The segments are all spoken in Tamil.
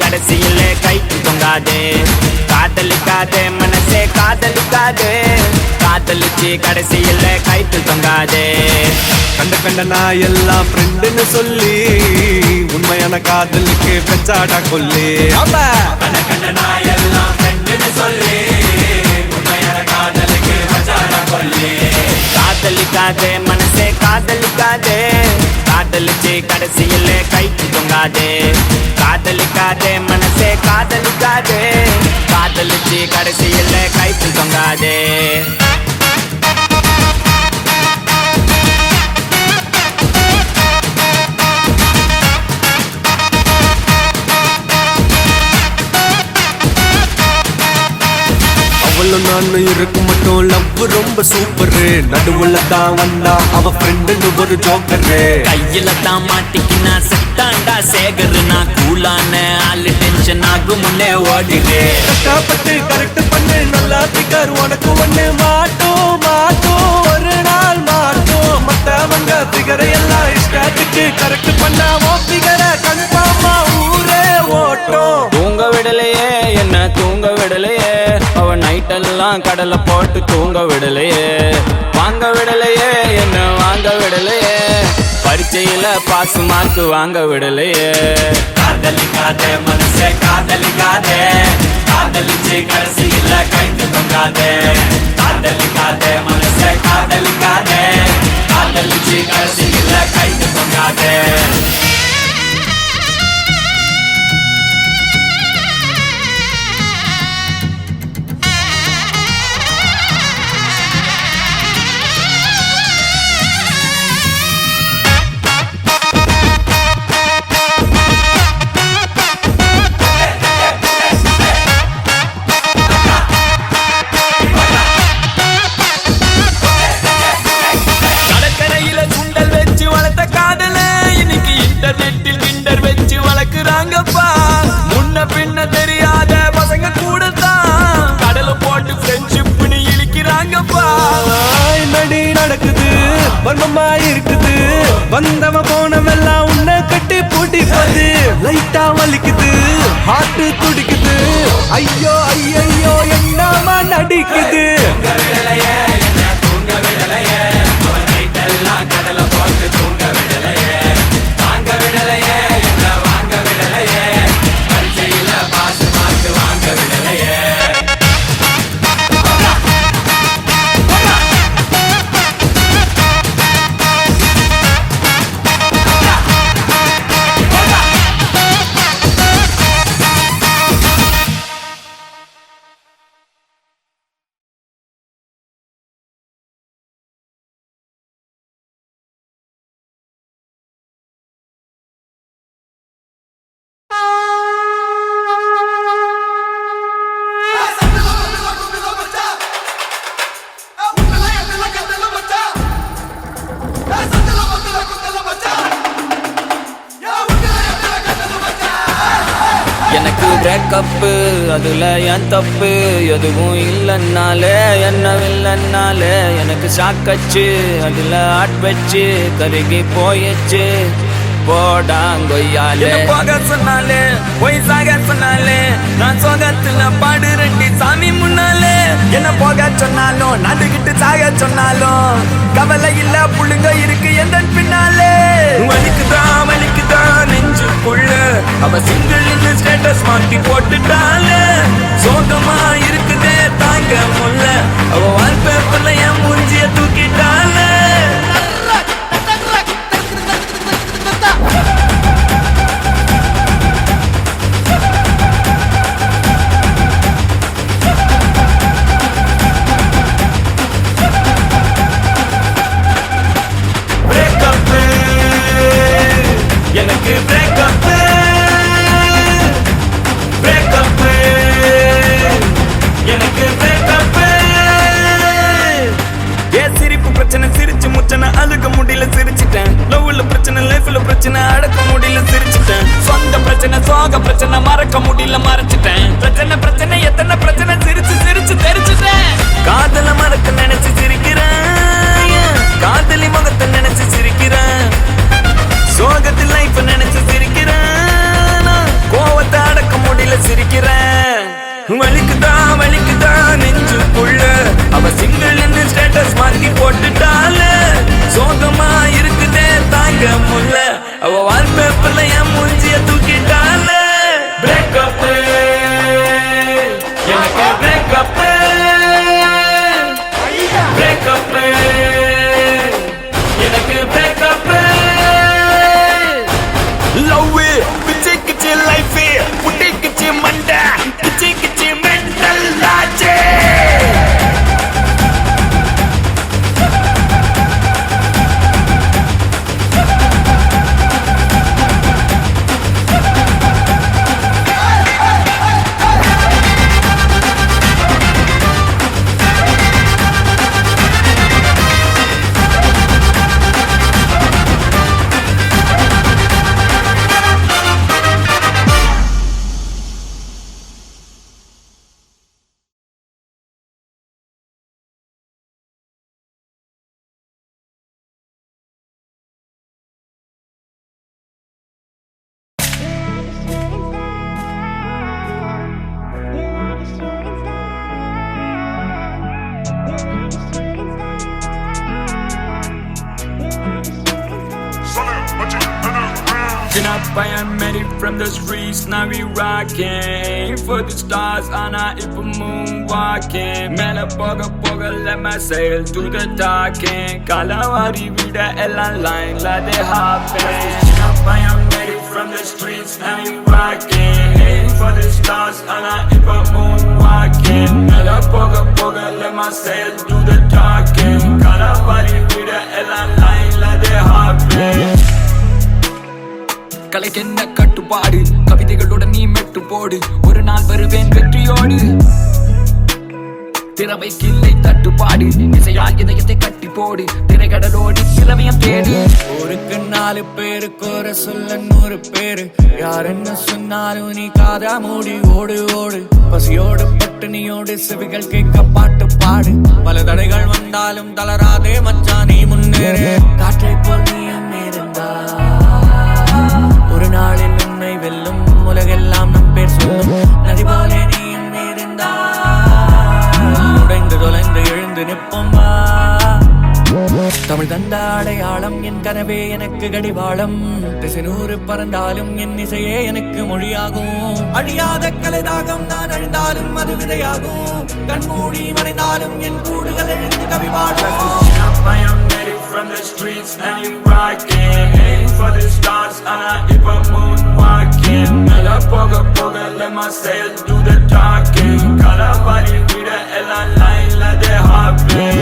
கடைசியில கைக்கு தொங்காதே. காதலிக்காதே மனசே காதலிக்காதே, காதலிச்சு கடைசியில கைக்கு தொங்காதே. கண்ட கண்ட நான் எல்லாம் ஃப்ரெண்டுன்னு சொல்லி உண்மையான காதலுக்கு பெச்சாடா கொல்லி. கண்ட கண்ட நான் எல்லாம் ஃப்ரெண்டுன்னு சொல்லி உண்மையான காதலுக்கு பெச்சாடா கொல்லி. காதலிக்காதே மனசே காதலிக்காதே, காதலிச்சு கடைசியில கைக்கு தொங்காதே. காதலிக்காதே மனசே காதலிக்காதே, காதலிச்சு கடைசியில கைக்கு தொங்காதே. அவளும் நானும் இருக்கும் மட்டும் லவ் ரொம்ப சூப்பரு. நடுவுல தான் வந்தா அவ ஃப்ரெண்டுன்னு ஒரு ஜோக்கரு. கையில தான் மாட்டிக்கினா செட்டாண்டா சேகரு. நான் கூலான ஆளு டென்ஷன் ஆகும் முன்னே ஓடிடு. கஷ்டப்பட்டு கரெக்ட் பண்ணு நல்லா பிகர் உனக்கு ஒண்ணு மாட்டோம் மாட்டோம் ஒரு நாள் மாட்டோம். மத்தவங்க பிகரை எல்லாம் இஷ்டத்துக்கு கரெக்ட் பண்ணாமோ பிகரை கன்ஃபார்மா ஊரே ஓட்டும். தூங்க விடலையே என்ன தூங்க விடலையே, அவன் நைட்டெல்லாம் கடலை போட்டு தூங்க விடலையே. வாங்க விடலையே என்ன வாங்க விடலையே, பரீட்சையில பாஸ் மார்க் வாங்க விடலையே. காதலிக்காதே மனசே காதலிக்காதே, காதலிச்சு கடைசியில கைக்கு தொங்காதே. காதலிக்காதே மனசே காதலிக்காதே, காதலிச்சு கடைசியில கைக்கு தொங்காதே. இன்டர்நெட்டில் கிண்டர் வச்சு வளர்க்குறாங்கப்பா. முன்ன பின்ன தெரியாத பசங்க கூட தான் கடலை போட்டு ஃப்ரெண்ட்ஷிப்னு இழிக்கிறாங்கப்பா. நடி நடக்குது வர்மமா இருக்குது. வந்தவ போனவெல்லாம் உன்னை கட்டி பூட்டிப்பது. லைட்டா வலிக்குது ஹார்ட் துடிக்குது. ஐயோ ஐயோ என்னமா நடிக்குது. கடலை போட்டு தூங்க விடலையே. எனக்கு பிரேக்கப்பு அதுல என் தப்பு எதுவும் இல்லைன்னாலே என்ன இல்லைன்னாலே. எனக்கு சாக்கச்சு அதுல ஆட் வச்சு கருகி போயிடுச்சு. போடாங்கொய்யாலே போக சொன்னாலே போய் சாக சொன்னாலே, நான் சோகத்துல பாடு ரெண்டி சாமி முன்னாலே. என்ன போக சொன்னாலும் நடுகிட்டு சாக சொன்னாலும் கவலை இல்ல புள்ளுங்க இருக்கு எந்த பின்னாலே. வலிக்குதான் நெஞ்சுக்குள்ள அவ சிங்கிள் ஸ்டேட்டஸ் மாட்டி போட்டுட்டாலே. சோகமா இருக்குதே தாங்க முல்ல அவ வால்பேப்பர்ல என் மூஞ்சிய தூக்கிட்டாலே. எனக்கு பிரேக்கப் எனக்கு பிரேக்கப். சிரிப்புல என் மூஞ்சிய தூக்கிட்டால பிரேக்கப் எனக்கு பிரேக்கப் பிரேக்கப் எனக்கு பிரேக்கப் லவ் கிச்சி கிச்சி லைஃப் புட்டி கிச்சி மண்டை கிச்சி கிச்சி mental லாஜே I am married from the streets, now we rockin' for the stars, Anna ipo moonwalking. Mela poga poga, let my sail to the talking. Kalavari vida ella line, la de hoppin'. I am married from the streets, now we rockin' for the stars, Anna ipo moonwalking. Mela poga poga, let my sail to the talking. Kalavari vida ella line, la de hoppin'. கலைக்கென்ன கட்டுப்பாடு கவிதைகளோட நீ மெட்டு போடு ஒரு நாள் வருவேன் வெற்றியோடு திறமைக்கு இல்லை தட்டுப்பாடு இசையால் இதயத்தை கட்டி போடு திரைக்கடலோடு சிலவையும் தேடு ஒருக்கு 4 பேருக்கு ஒரு சொல்ல 100 பேரு யார் என்ன சொன்னாலும் நீ காதா மூடி ஓடு ஓடு பசியோடு பட்டினியோடு செவிகள் கேட்க பாட்டு பாடு பல தடைகள் வந்தாலும் தளராதே மச்சான் நீ முன்னேறு காற்றை போல் நீயும் இருந்தா ஒரு நாளில் உன்னை வெல்லும் உலகெல்லாம் நம் பேர் சொல்லும் நதி போலே நீயும் இருந்தால் உடைந்து தொலைந்து எழுந்து நிற்போமா தமிழ் தந்த அடையாளம் என் கனவே எனக்கு கடிவாளம் திசை 100 பறந்தாலும் என் இசையே எனக்கு மொழியாகும் அழியாத கலைதாகம் நான் அழிந்தாலும் அது விதையாகும் கண்மூடி மறைந்தாலும் என் கூடுகள் எழுந்து கவிவாடும் From the streets and you rockin' Aim for the stars and I if a moonwalking Mela poga poga let my sail do the talking Kalavari vida ella line la de hopping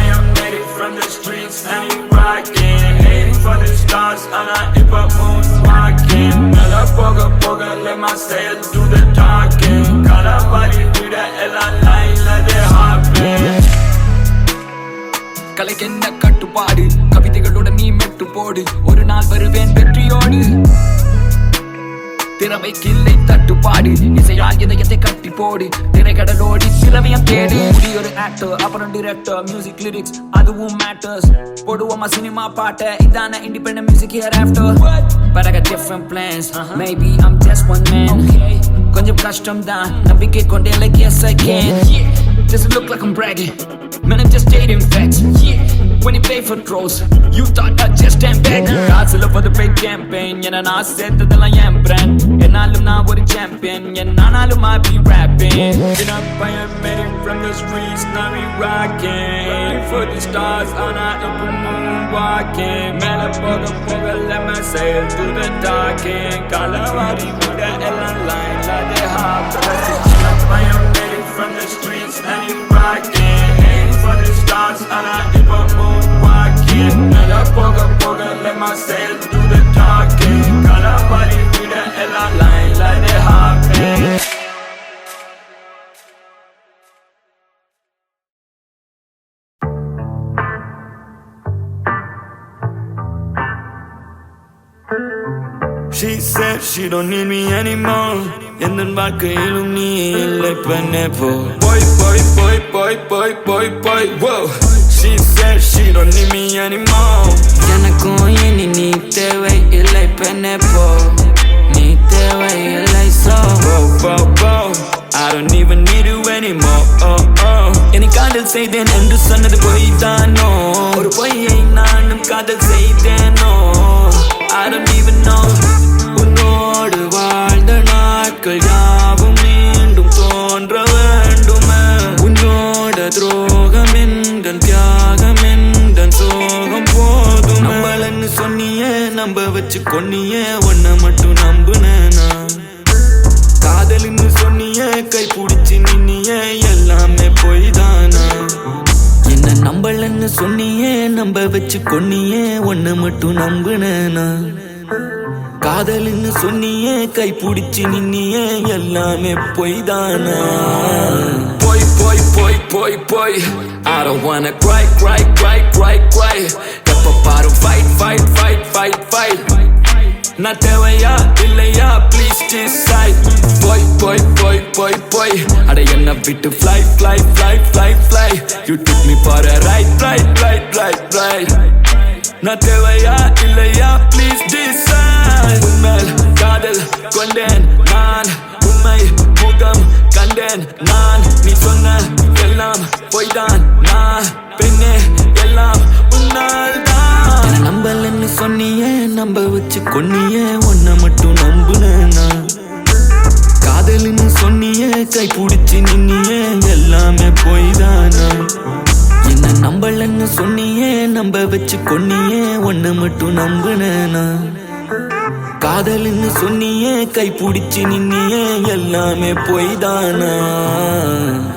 I am ready from the streets and you rockin' Aim for the stars and I if a moonwalking Mela poga poga let my sail do the talking Kalavari vida ella line la de hopping கலைக்கென்ன கட்டுப்பாடு கவிதைகளோட நீ மெட்டு போடு ஒரு நாள் வருவேன் வெற்றியோடு திறமைக்கு இல்லை தட்டுப்பாடு இசையால் இதயத்தை கட்டி போடு திரைக்கடலோடி சிலவையும் தேடு ஒரு ஆக்டர் அப்புறம் டிரெக்டர் மியூசிக் லிரிக்ஸ் அதுவும் மேட்டர்ஸ் போடுவோமா சினிமா பாட்ட இதான independent music here after but I got different plans maybe I'm just one man கொஞ்சம் கஷ்டம் தான் நம்பிக்கை கொண்டே like yes I can doesn't look like I'm bragging man I'm just stating facts when you play for trolls you thought I just stand back காசுல for the paid campaign என்ன நான் சேர்த்ததெல்லாம் என் brand என்னாலும் நான் ஒரு champion என்னானாலும் I be rapping been up I am made it from the streets now we rocking for the stars on our upper moon walking மேல போக போக let my sail through the talking கலவாரி விட எல்லாம் line la de hop I am made it from the streets now we rocking for the stars on our upper moon walking மேல போக போக let my sail through the talking கலவாரி விட எல்லாம் line la de hop She said she don't need me anymore எந்த வாழ்க்கையிலும் நீ இல்லை பெண்ணே போ boy boy boy boy boy boy boy whoa She said she don't need me anymore எனக்கும் இனி நீ தேவை இல்லை பெண்ணே போ நீ தேவை இல்லை so whoa whoa whoa I don't even need you anymore oh oh என்னை காதல் செய்தேன் என்று சொன்னது பொய் தானோ ஒரு பொய்யை நானும் காதல் செய்தேனோ I don't even know. உன்னோடு வாழ்ந்த நாட்கள் யாவும் மீண்டும் தோன்ற வேண்டுமே. உன்னோட துரோகம் என்கண் தியாகம் என்கண் சோகம் போதும். நம்மளன்னு சொன்னியே நம்ப வச்சு கொன்னியே ஒன்ன மட்டும் நம்புனா. காதல்னு சொன்னியே கை பிடிச்சு நின்னியே எல்லாமே பொய்தானா. என்ன நம்பலன்னு சொன்னியே நம்ப வச்சு கொன்னியே ஒன்ன மட்டும் நம்புனா. காதல்னு சொன்னியே கை பிடிச்சு நின்னியே எல்லாமே பொய்தானா. போய் போய் போய் போய் போய் I don't wanna cry cry cry cry cry. எப்ப பாரு fight fight fight fight fight. நான் தேவையா இல்லையா ப்ளீஸ் decide. போய் போய் போய் போய் போய் அட என்ன விட்டு fly fly fly fly fly. You took me for a ride ride ride ride ride. நான் தேவையா இல்லையா ப்ளீஸ் decide. உன்மேல் காதல் கொண்டேன் நான் உண்மை முகம் கண்டேன் நான். நீ சொன்ன எல்லாம் பொய்தான் நான் பெண்ணே எல்லாம் உன்னால் தான். என்ன நம்பலன்னு சொன்னியே நம்ப வச்சு கொன்னியே ஒன்ன மட்டும் நம்புனா. காதல்னு சொன்னியே கை பிடிச்சு நின்னியே எல்லாமே பொய்தானா. என்ன நம்பலன்னு சொன்னியே நம்ப வச்சு கொன்னியே ஒன்ன மட்டும் நம்புனா. காதல்னு சொன்னியே கை பிடிச்சு நின்னியே எல்லாமே பொய்தானா.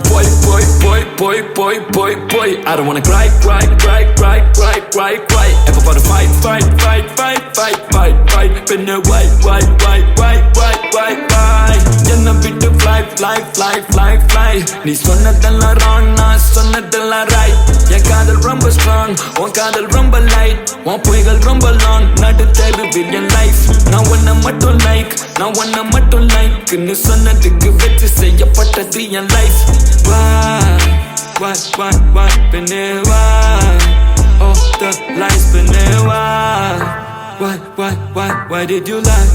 போய் போய் போய் போய் போய் போய் போய் I don't wanna cry cry cry cry cry cry cry. எப்ப பாரு fight fight fight fight fight fight fight. பின்ன why why why why why why why. என்ன விட்டு fly fly fly fly fly. நீ சொன்னதெல்லாம் wrong நான் சொன்னதெல்லாம் right. என் காதல் ரொம்ப strong உன் காதல் ரொம்ப light. உன் பொய்கள் ரொம்ப long நடு தெருவில் என் life. நான் உன்னை மட்டும் like நான் உன்னை மட்டும் like ன்னு சொன்னதுக்கு வச்சு செய்யப்பட்டது என் life. Why பின்னே why all the lies பின்னே why did you lie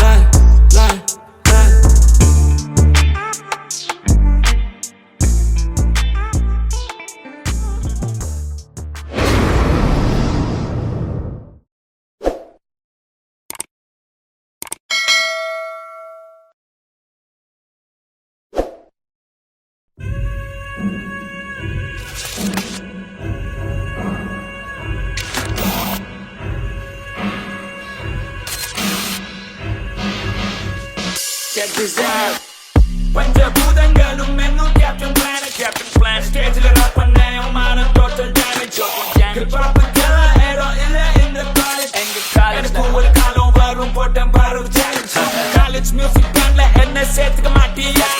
lie lie lie. Check this out. பஞ்சபூதங்களும் என்னும் Captain Planet ஸ்டேஜில் ராப் பண்ணேன் மான total damage. கிருப்பாப்புக்கெல்லாம் இடம் இல்லை இந்த காலேஜ். எனக்கு ஒரு காலம் வரும் போட்டேன் பாரு challenge. காலேஜ் மியூசிக் பேண்ட்ல என்ன சேர்த்துக்க மாட்டியா.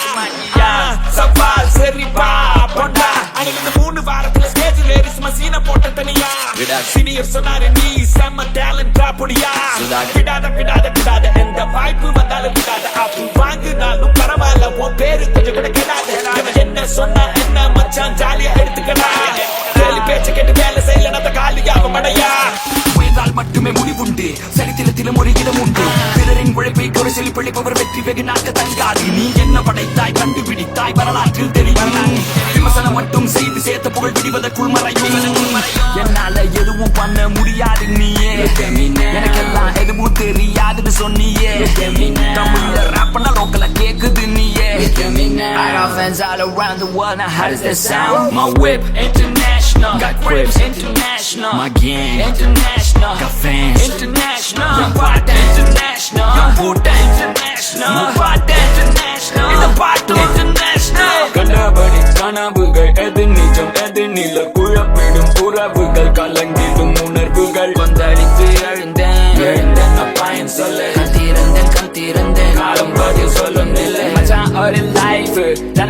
சவால் சரிப்பா போட்டா அன்னைக்கு 3 வாரத்துல ஸ்டேஜில் ஏறி மசீனை போட்ட தனியா. சீனியர் சொன்னாரு நீ செம்ம டேலண்டா பொடியா. விடாத விடாத விடாத எந்த வாய்ப்பு வந்தாலும் விடாத. அப்படி வாங்கினாலும் பரவாயில்ல உன் பேரு கொஞ்சம் கூட கேடாத. என்ன சொன்னா என்ன மச்சான் ஜாலியா எடுத்துக்கடா. கேள்வி பேச்ச கேட்டு வேலை செய்யல அந்த காலியாக மடையா. முயன்றால் மட்டுமே முடிவுண்டு சரித்திரத்திலும் ஒரு இடம் உண்டு. பிறரின் உழைப்பை ஒரு செழிப்பளிப்பவர் வெற்றி வெகு நாட்க தங்காது. நீ என்ன படைத்தாய் கண்டுபிடித்தாய் வரலாற்றில் தெரியும். விமர்சனம் மட்டும் செய்து சேர்த்த புகழ் விடுவதற்குள் மறையும். என்னால எதுவும் பண்ண முடியாது நீயே. எனக்கெல்லாம் எதுவும் தெரியாதுன்னு சொன்னியே. தமிழ்ல ராப் பண்ண லோக்கல கேக்குது நீயே. I got fans all around the world, now how does that sound? My whip international, got grips international. My gang international, got fans international. Young Pata international, Young Pata international. My Pata international, it's a Pata international. கண்டபடி கனவுகள் எது நிஜம் எது நில குழப்பிடும் உறவுகள் கலங்கிடும் உணர்வுகள். கொந்தளித்து எழுந்தேன் அப்பாயன் சொல்ல கத்திருந்தேன் காலம் பதில் சொல்லும் நிலை. மச்சான் ஒரு லைஃப்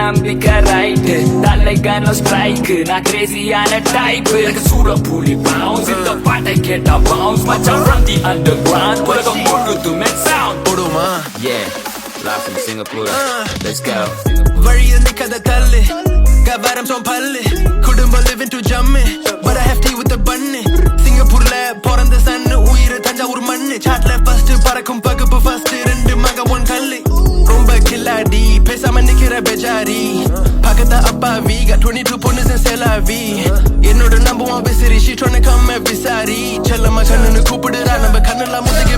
நம்பிக்கை ரைட்டு தலைக்கான ஸ்ட்ரைக்கு. நான் கிரேசியான டைப். எனக்கு சூரப்புலி பவுன்ஸ் இந்த பாட்டை கேட்டா பவுன்ஸ். மச்சான் from the underground உலகம் முழுதுமே sound போடுமா. Yeah live from Singapore let's go. வழியில் நிக்காத தள்ளு கபாரம் சோம் பல்லு. குடும்பம் living to jump but I have tea with the bunny. சிங்கப்பூர்ல பிறந்த சன்னு உயிர் தஞ்சாவூர் மண்ணு. சாட்ல ஃபர்ஸ்ட் பறக்கும் பகுப்பு ஃபர்ஸ்ட் 2 மக 1 கல்லு. ரொம்ப கில்லாடி பேசாம நிக்கிற பெஜாரி. பக்கத்த அப்பா வி got 22 பொண்ணுஸ் in செலாவி. என்னோட நம்புவான் விசிறி she tryna come every sari. செல்லம்மா கண்ணுன்னு கூப்பிடுறா நம்ம கண்ணெல்லாம் முதுகி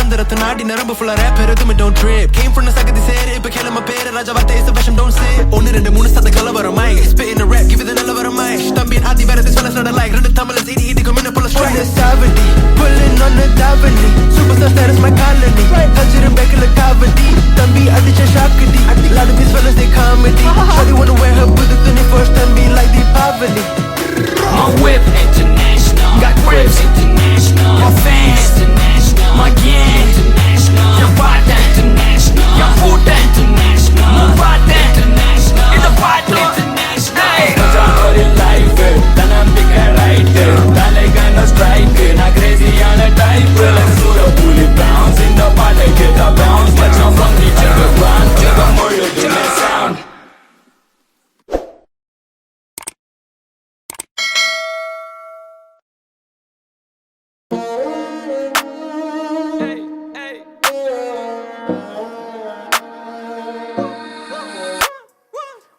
மந்திரத்தை நாடி நரம்பு ஃபுல்லா ரேப் எதுவுமே don't trip came from the சகதி சேரு இப்ப கேளம பேரு ராஜா வார்த்தை இஸ் விஷம் don't say 1 2 3 சத்த கலவரம் my spit in a rap give it the நல்லவரம் மை தம்பி ஆதி வரது சொல்ல சொல்ல like ரெண்டு தமிழ்ல செய்தி இடிக்கும் மின்ன போல strike 70 pulling on the Davini superstar status my colony கஞ்சிரும் பேக்கல காவடி தம்பி அடிச்ச ஷாக்கடி lot of these fellas they comedy shawty wanna wear her boots the 21st தம்பி like Deepavali My whip international, got grips international, my fans international, my gang international, your party international, your food international, my party international, it's a party international. மச்சான் ஒரு life, தன்னம்பிக்கை right, தலைகன strike, நான் crazy-யான type, like சூரப்புலி bounce, இந்த பாட்டை கேட்டா bounce, மச்சான் from the jungle ground, ஜகம் முழுதுமே sound.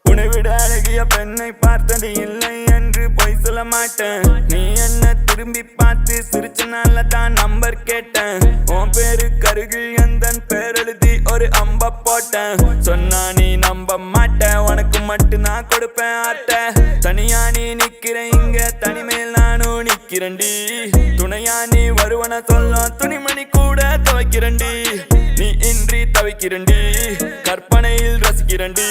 உன்னை விட அழகிய பெண்ணை பார்த்தது இல்லை என்று பொய் சொல்ல மாட்டேன் நீ என்ன திரும்பி பார்த்து சிரிச்சனால தான் நம்பர் கேட்டேன் உன் பேரு கருகில் எந்தன் பேர் எழுதி ஒரு அம்ப போட்டேன் சொன்னா நீ நம்ப மாட்டேன் உனக்கு மட்டும் நான் கொடுப்பேன் ஆட்ட தனியா நீ நிக்கிற இங்க தனிமேல் நானும் நிக்கிறண்டி துணையா நீ வருவன சொல்ல துணிமணி கூட துவைக்கிறண்டி நீ இன்றி தவிக்கிறண்டி கற்பனையில் ரசிக்கிறண்டி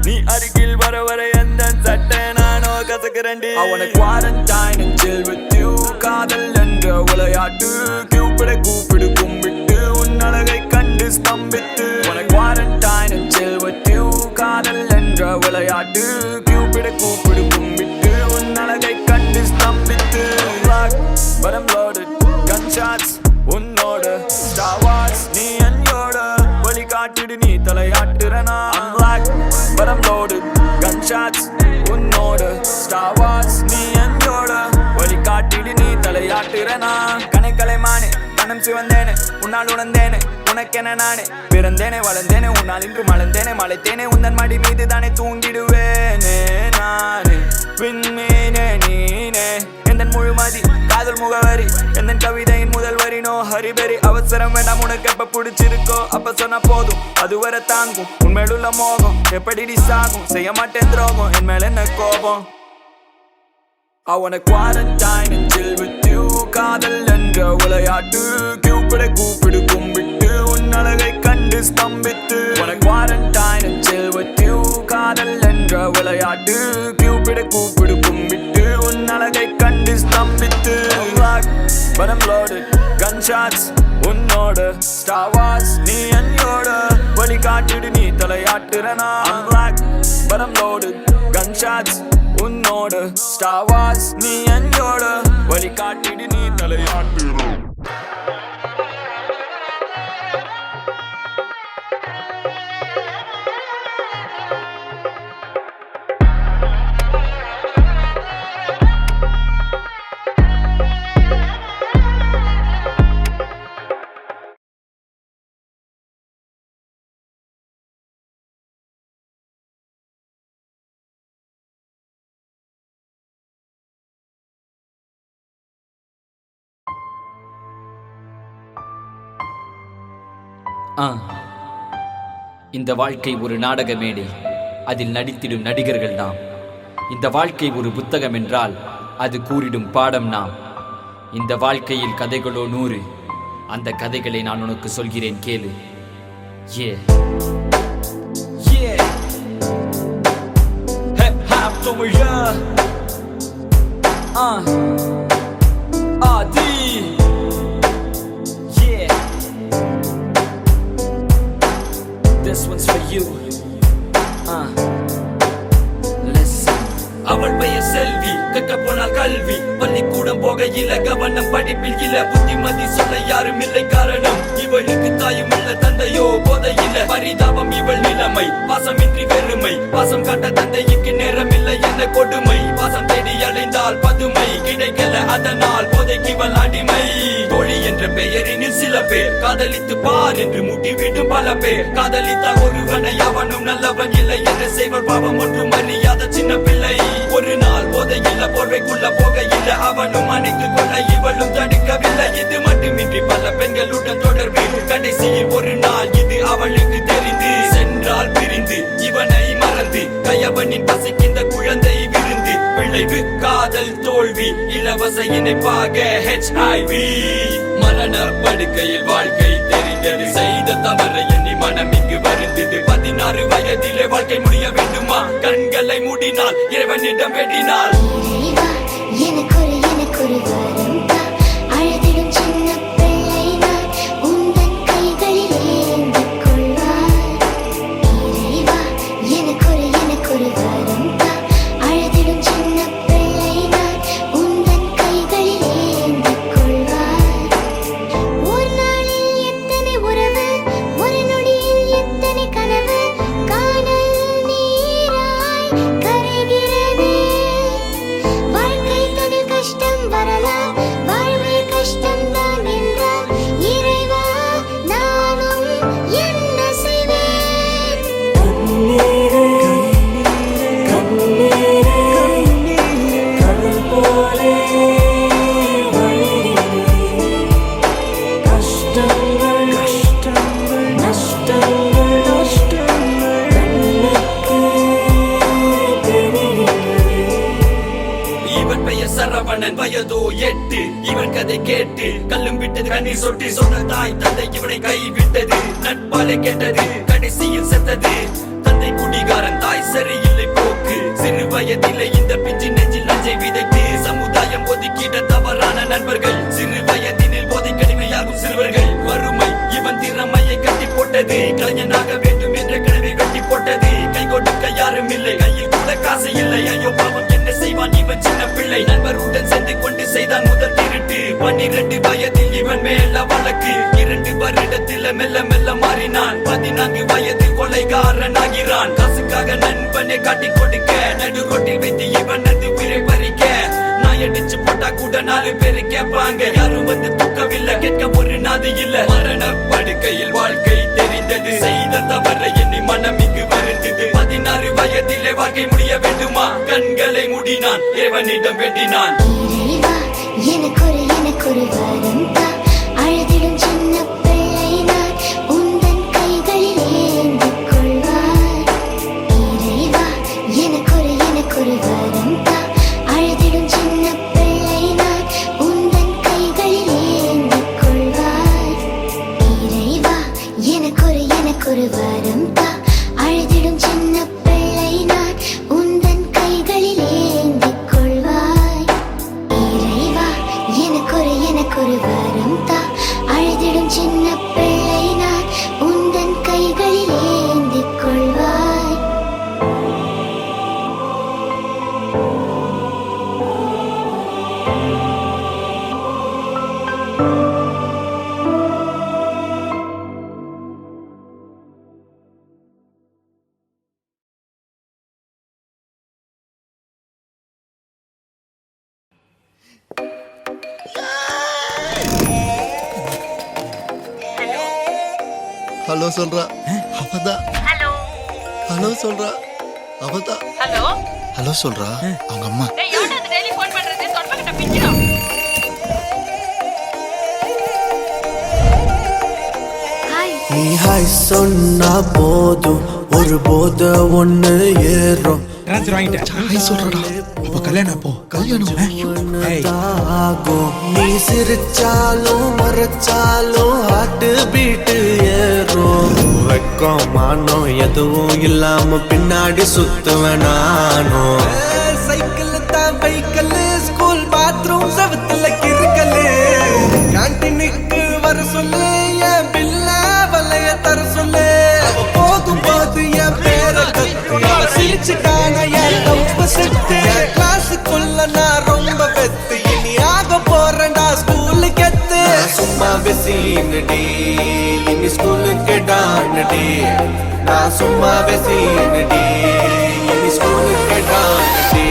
நீ அருகில் வர வர எந்த சட்டை நானோ கசக்கிறண்டி அவனை quarantine and chill with you காதல் என்ற விளையாட்டு கூப்பிட கூப்பிடு கும்பிட்டு உன் அழகை கண்டு ஸ்தம்பித்து உன quarantine and chill with you காதல் என்ற விளையாட்டு கூப்பிட கூப்பிடு கும்பிட்டு உன் அழகை கண்டு ஸ்தம்பித்து but I'm loaded gunshots உன்னோட Star Wars நீ என்னோட வழி காட்டிடு நீ தலையாட்டுறனா I'm black but I'm loaded gunshots உன்னோட Star Wars நீ என்னோட வழி காட்டிடு நீ தலையாட்டுறனா கனைக்கலைமானே கணம் சிவந்தேனே உன்னால் உணர்ந்தேனே உனக்கென நானே பிறந்தேனே வளர்ந்தேனே உன்னால் இன்று மலர்ந்தேனே மலைத்தேனே உந்தன் மடி மீது தானே தூங்கிடுவேனே நானே விண்மீனே நீனே எந்தன் முழுமதி காதல் முகவரி எந்தன் கவிதையின் முதல் வரி நோ ஹரிபெரி அவசரம் வேண்டாம் உனக்கு எப்ப பிடிச்சிருக்கோ அப்ப சொன்ன போதும் அதுவரை தாங்கும் உண்மையுள்ள மோகம் எப்படி சாகும் செய்ய மாட்டேன் துரோகம் என் மேல என்ன கோபம் I wanna quarantine and chill with you காதல் என்ற விளையாட்டு கூப்பிட கூப்பிடு கும்பிட்டு உன் அழகை கண்டு ஸ்தம்பித்து wanna quarantine and chill with you காதல் என்ற விளையாட்டு கூப்பிட கூப்பிடு கும்பிட்டு உன் அழகை கண்டு ஸ்தம்பித்து but I'm loaded gunshots உன்னோட Star Wars நீ என்னோட வழி காட்டிடு நீ தலையாட்டுறனா I'm black but I'm loaded gunshots உன்னோட Star Wars நீ என்னோட வழி காட்டிடு நீ தலையாட்டுற இந்த வாழ்க்கை ஒரு நாடக மேடை, அதில் நடித்திடும் நடிகர்கள் நாம். இந்த வாழ்க்கை ஒரு புத்தகம் என்றால் அது கூறிடும் பாடம் நாம். இந்த வாழ்க்கையில் கதைகளோ 100, அந்த கதைகளை நான் உனக்கு சொல்கிறேன் கேளு. This one's for you. Listen. அவள் பெயர் செல்வி, கற்க போனால் கல்வி, பள்ளிக்கூடம் போகையில கவனம் படிப்பில் இல்ல, புத்திமதி சொல்ல யாரும் இல்லை காரணம் இவளுக்கு தாயும் இல்ல தந்தையோ போதையில, பரிதாபம் இவள் நிலைமை, பாசமின்றி வெறுமை, பாசம் காட்ட தந்தைக்கு நேரம் இல்லை என்ன கொடுமை, பாசம் தேடி அலைந்தால் பதுமை கிடைக்கல அதனால் போதைக்கு இவள் அடிமை, தோழி என்ற பெயரினில் சில பேர் காதலித்து பார் என்று முட்டிவிடும் பல பேர் காதலித்தால் ஒருவனை அவனும் நல்லவன் இல்லை என்று செய்வர் பாவம் ஒன்றும் அறியாத சின்ன பிள்ளை ஒரு நாள் போதையில்ல போர்வைக்குள்ள போகையில்ல அவனும் அணைத்துக் கொள்ள இவளும் தடுக்கவில்லை இது மட்டுமின்றி பல பெண்களுடன் தொடர்பு கடைசியில் ஒரு நாள் இது அவளுக்கு தெரிந்து சென்றால் பிரிந்து இவனை மறந்து கயவனின் பசிக்கின்ற குழந்தை விருந்து விளைவு காதல் தோல்வி இலவச இணைப்பாக HIV மரண படுக்கையில் வாழ்க்கை தெரிந்தது செய்த தவறை எண்ணி மனம் இங்கு வருந்தது 16 வயதிலே வாழ்க்கை முடிய வேண்டுமா கண்களை மூடினால் இறைவனிடம் வேண்டினால் எனக்கொரு வரம் தா அழுதிடும் சின்ன பிள்ளை நான் உந்தன் கைகளில் ஏந்திக் கொள்வார் இறைவா எனக்கொரு வரம் தா அழுதிடும் சின்ன பிள்ளை நான் உந்தன் கைகளில் ஏந்திக் கொள்வார் ஒரு நாளில் எத்தனை உறவு ஒரு நொடியில் எத்தனை கனவு காணல் நீராய் கரைகிறது வாழ்க்கை தனில் கஷ்டம் வரலாம் வாழ்வே கஷ்டம்தான் என்றால் இறைவா நானும் என்ன செய்வேன் கடல் போலே கஷ்டங்கள் நஷ்டங்கள் இவன் பெயர் சரவணன் வயதோ 8 இவன் கதை கேட்டு கல்லும் விட்டது கண்ணீர் சொட்டி சொன்ன தாய் தந்தை இவனை கைவிட்டது நட்பாலை கேட்டது கடைசியில் செத்தது தந்தை குடிகாரன் தாய் சரியில்லை போக்கு சிறு வயதிலே இந்த பிஞ்சு நெஞ்சில் நஞ்சை விதைத்து சமுதாயம் ஒதுக்கிட தவறான நண்பர்கள் சிறு வயதினில் போதை கடுமையாகும் சிறுவர்கள் வறுமை இவன் திறமையை கட்டி போட்டது கலைஞனாக வேண்டும் என்ற கனவை வெட்டி போட்டது கை கொடுக்க யாரும் இல்லை கையில் கூட காசு இல்லை ஐயோ பாவம் என்ன செய்வான் இவன் சின்ன பிள்ளை நண்பருடன் சேர்ந்து கொண்டு செய்தான் முதல் திருட்டு 12 வயதில் இவன் மேல வழக்கு 2 வருடத்தில் மெல்ல மெல்ல மாறினான் 14 வயதில் கொலைகாரன் ஆகிறான் காசுக்காக நண்பனை காட்டி கொடுக்க நடு ரோட்டில் வைத்து இவனது உயிரை பறிக்க நாய் அடிச்சு போட்டா கூட 4 பேரு கேட்பாங்க யாரும் வந்து தூக்கவில்லை கேட்க ஒரு நாது இல்ல மரண படுக்கையில் வாழ்க்கை தெரிந்தது செய்த தவறை எண்ணி மனம் இங்கு வருந்தது 16 வயதிலே வாழ்க்கை முடிய வேண்டுமா கண்களை மூடினான் இறைவனிடம் வேண்டினான் இறைவா எனக்கொரு வரம் தா அழுதிடும் சின்ன பிள்ளை நான் உந்தன் கைகளில் ஏந்திக் கொள்வார் இறைவா எனக்கொரு வரம் தா அழுதிடும் சின்ன பிள்ளை நான் உந்தன் கைகளில் ஏந்திக் கொள்வார் இறைவா எனக்கொரு வரம் தா அழுதிடும் சின்ன பிள்ளை நான் உந்தன் கைகளில் ஏந்திக் கொள்வாய் இறைவா எனக்கொரு வரம் தா அழுதிடும் சின்ன பிள்ளை நான் உந்தன் கைகளில் ஏந்திக் கொள்வாய் ஹலோ சொல்றா அவதான் ஹலோ சொல்றா அவதான் ஹலோ சொல்றா அவங்க அம்மா நீ ஹாய் சொன்னா போதும் ஒரு போத ஒண்ணு ஏறும் ட்ரான்ஸ்ஃபர் வாங்கிட்டேன் ஹாய் சொல்றடா அப்ப கல்யாணம் அப்போ கல்யாணம் ஆகும் நீ சிரிச்சாலும் மறைச்சாலும் ஹார்ட் பீட்டு ஏறும் வெக்கம் மானம் எதுவும் இல்லாம பின்னாடி சுத்துவேன் நானும் சைக்கிள் தான் பைக்கல் ஸ்கூல் பாத்ரூம் செவத்துல கிறுக்கல் கேன்டீனுக்கு வர சொல்லு என் பில்ல வலைய தர சொல்லு போகும் போது என் பேரை கத்து சிரிச்சுட்டான என் ரொம்ப செத்து கிளாஸுக்குள்ள நான் ரொம்ப பெத்து இனி ஆக போறேன்டா ஸ்கூலுக்கு எத்து சும்மா வெசீனடி இனி ஸ்கூலுக்கு டானடி நான் சும்மா வெசீனடி இனி ஸ்கூலுக்கு டானடி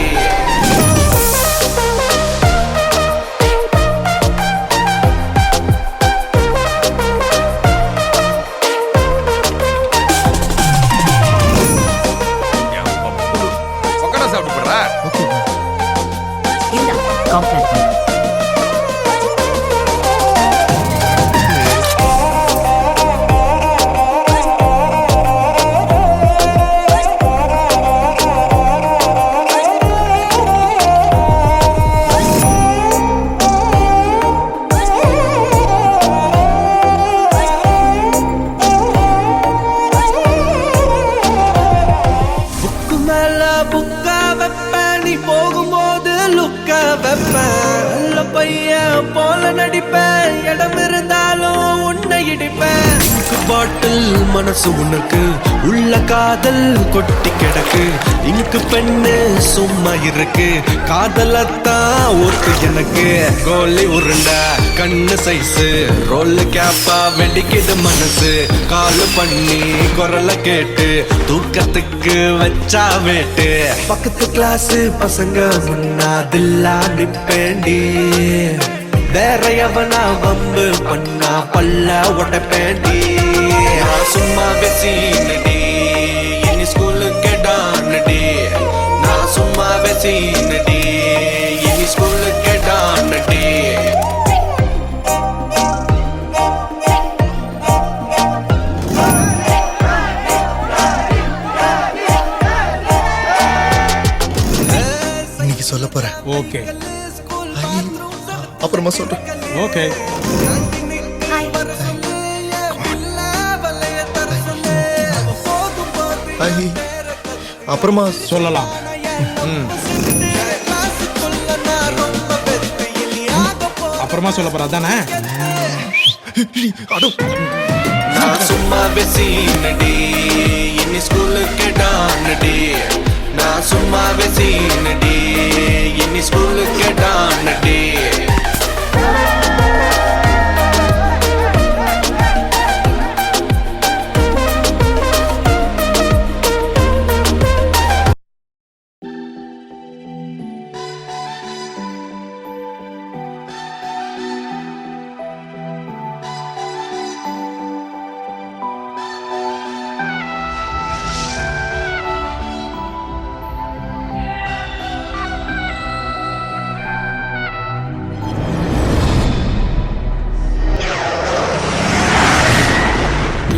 கோக் பாட்டில் மனசு உனக்கு உள்ள காதல் கொட்டி கிடக்கு இங்கு பெண்ணு சும்மா இருக்கு காதலத்தான் ஒத்து எனக்கு கோலி உருண்டா கண்ணு சைஸு ரோல் கேப்பா வெடிக்குது மனசு கால் பண்ணி குரலை கேட்டு தூக்கத்துக்கு வச்சா வேட்டு பக்கத்து கிளாஸ் பசங்க முன்னாதில்லா நிப்பேண்டி வேற எவனா வம்பு பண்ணா பல்ல உடப்பேண்டி சும்மா வெசீனடி இனி ஸ்கூலுக்கு டானடி நான் சும்மா வெசீனடி இனி ஸ்கூலுக்கு டானடி இன்னைக்கு சொல்ல போறேன். ஓகே அப்புறமா சொல்றேன். ஓகே அப்புறமா சொல்லலாம். அப்புறமா சொல்ல போற அதானே? நான் சும்மா வெசீனடி இனி ஸ்கூலுக்கு டானடி நான் சும்மா வெசீனடி இனி ஸ்கூலுக்கு டானடி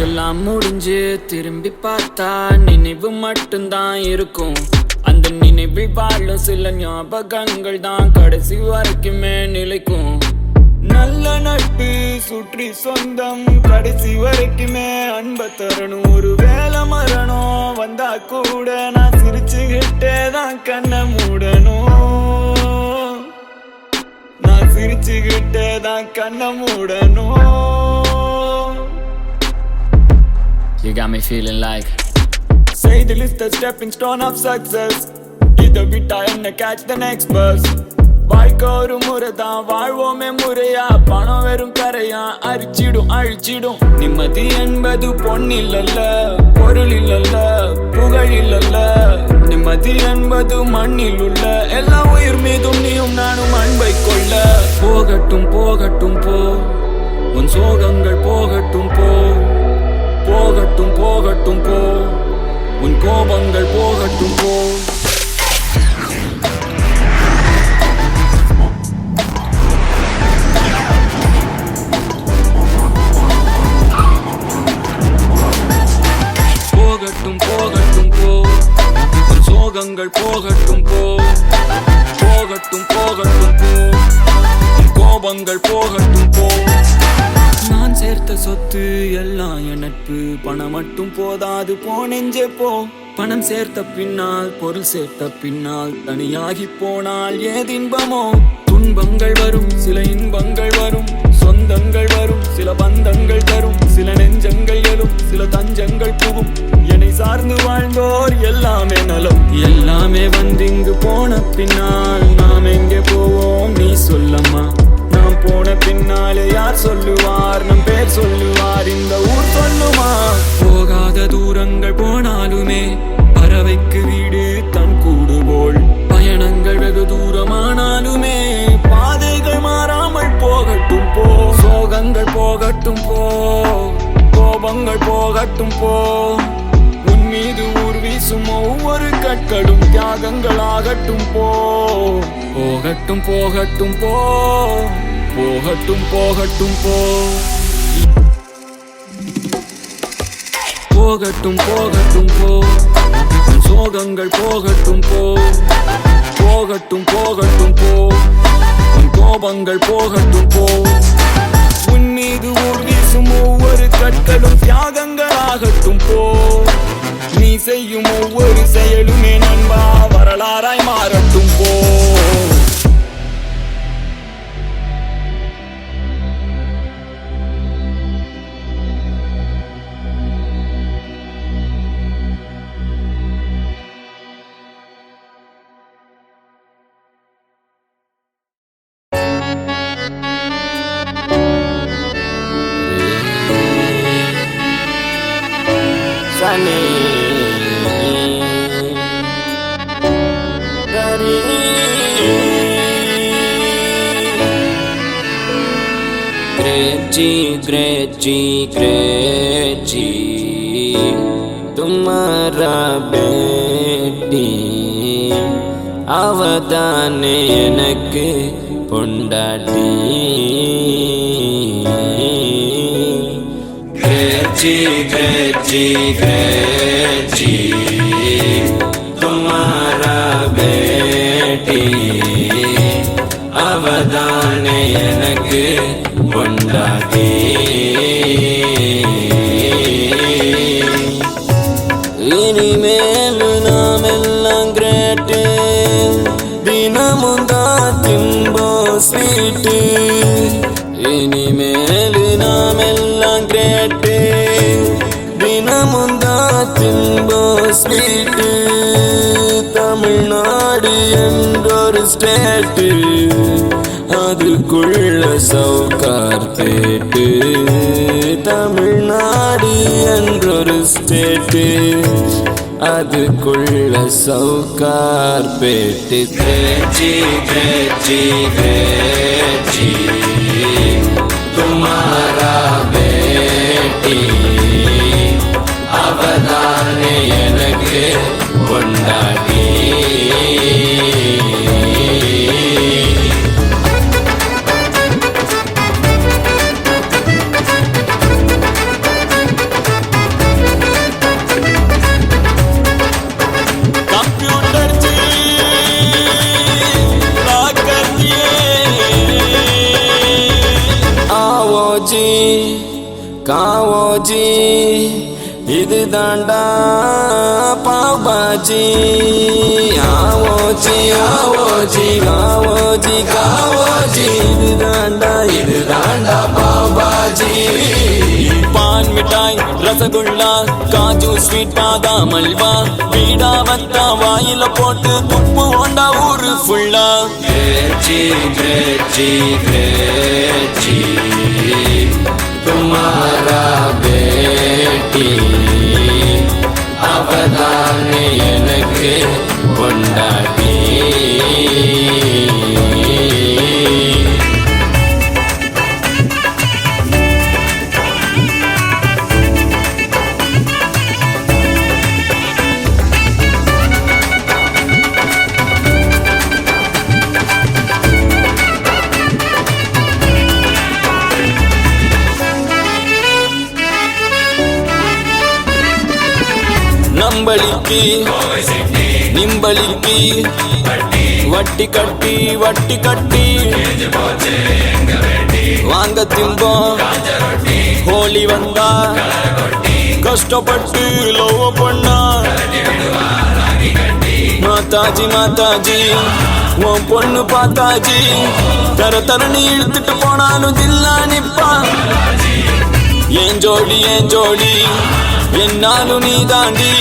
எல்லாம் முடிஞ்சு திரும்பி பார்த்தா நினைவு மட்டும்தான் இருக்கும். அந்த நினைவில் வாழும் சில ஞாபகங்கள் தான் கடைசி வரைக்குமே நிலைக்கும். நல்ல நட்பு சுற்றி சொந்தம் கடைசி வரைக்குமே அன்பை தரணும். ஒரு வேலை மரணம் வந்தா கூட நான் சிரிச்சுக்கிட்டே தான் கண்ணை மூடணும். நான் சிரிச்சுக்கிட்டே தான் கண்ணை மூடணும். You got me feeling like say the list the stepping stone of success. இதை விட்டா என்ன catch the next bus. வாழ்க்கை ஒரு முறைதான் வாழ்வோமே முறையா பணம் வெறும் கரையா அரிச்சிடும் அழிச்சிடும். நிம்மதி என்பது பொன்னில்லல்ல பொருள் இல்லல்ல புகழ் இல்லல்ல. நிம்மதி என்பது மண்ணில் உள்ள எல்லா உயிர் மீதும் நீயும் நானும் அன்பை கொள்ள. போகட்டும் போகட்டும் போ உன் சோகங்கள் போகட்டும் போ. போகட்டும் போகட்டும் போ உன் கோபங்கள் போகட்டும் போ. போகட்டும் போகட்டும் போ உன் சோகங்கள் போகட்டும் போ. போகட்டும் போகட்டும் போ உன் கோபங்கள் போகட்டும் போ. நான் சேர்த்த சொத்து எல்லாம் என் நட்பு பணம் மட்டும் போதாது போ நெஞ்சே போ. பணம் சேர்த்த பின்னால் பொருள் சேர்த்த பின்னால் தனியாகி போனால் ஏதின்பமோ. துன்பங்கள் வரும் சில இன்பங்கள் வரும் சொந்தங்கள் வரும் சில பந்தங்கள் தரும் சில நெஞ்சங்கள் எழும் சில தஞ்சங்கள் புகும். என்னை சார்ந்து வாழ்ந்தோர் எல்லாமே நலம். எல்லாமே வந்திங்கு போன பின்னால் நாம் எங்கே போவோம் நீ சொல்லம்மா. நாம் போன பின்னாலே யார் சொல்லுவார் நம் பேர் சொல்லுவார் இந்த ஊர் சொல்லுமா. போகாத தூரங்கள் போனாலுமே பறவைக்கு வீடு தன் கூடு போல். பயணங்கள் வெகு தூரமானாலுமே பாதைகள் மாறாமல் போகட்டும் போ. சோகங்கள் போகட்டும் போ கோபங்கள் போகட்டும் போ. உன் மீது ஊர் வீசும் ஒவ்வொரு கற்களும் தியாகங்களாகட்டும் போ. போகட்டும் போகட்டும் போ போகட்டும் போகட்டும் போ. போகட்டும் போகட்டும் போ உன் சோகங்கள் போகட்டும் போ. போகட்டும் போகட்டும் போ உன் கோபங்கள் போகட்டும் போ. உன் மீது ஊர் வீசும் ஒவ்வொரு கற்களும் தியாகங்களாகட்டும் போ. நீ செய்யும் ஒவ்வொரு செயலுமே நண்பா வரலாறாய் மாறட்டும் போ. ग्रेची तुम्हारा बेटी அவதானே எனக்கு பொண்டாட்டி ग्रेची तुम्हारा बेटी அவதானே எனக்கு பொண்டாட்டி இனிமேல் நாம் எல்லாம் கிரேட்டு தினமும் தான் திம்போ ஸ்வீட்டு இனிமேல் நாம் எல்லாம் கிரேட்டு தினமும் தான் திம்போ ஸ்வீட்டு தமிழ்நாடு என்றொரு ஸ்டேட்டு அதுக்குள்ள சவுக்கார் பேட்டு தமிழ்நாடு என்றொரு ஸ்டேட்டு அதுக்குள்ள சவுக்கார் பேட்டு கிரேச்சி तुम्हारा बेटी அவதானே எனக்கு பொண்டாட்டி காவோஜி இது தாண்டா பாபாஜி ஆவோஜி இது தாண்டா பாபாஜி பான் மிட்டாய் ரசகுல்லா காஜு ஸ்வீட் பாதாம் அல்வா வீடா வத்தா வாயில போட்டு துப்பு ஓண்டா ஊரு ஃபுல்லா கிரேச்சி तुम्हारा बेटी அவதானே எனக்கு பொண்டாட்டி நிம்பளிக்கு வட்டி கட்டி வாங்க திம்போம் ஹோலி வந்தா கஷ்டப்பட்டு லவ் பண்ணா மாதாஜி உன் பொண்ணு பார்த்தாஜி தரன்னு இழுத்துட்டு போனாலும் தில்லா நிப்பா ஏன் ஜோடி என்னாலும் நீ தாண்டி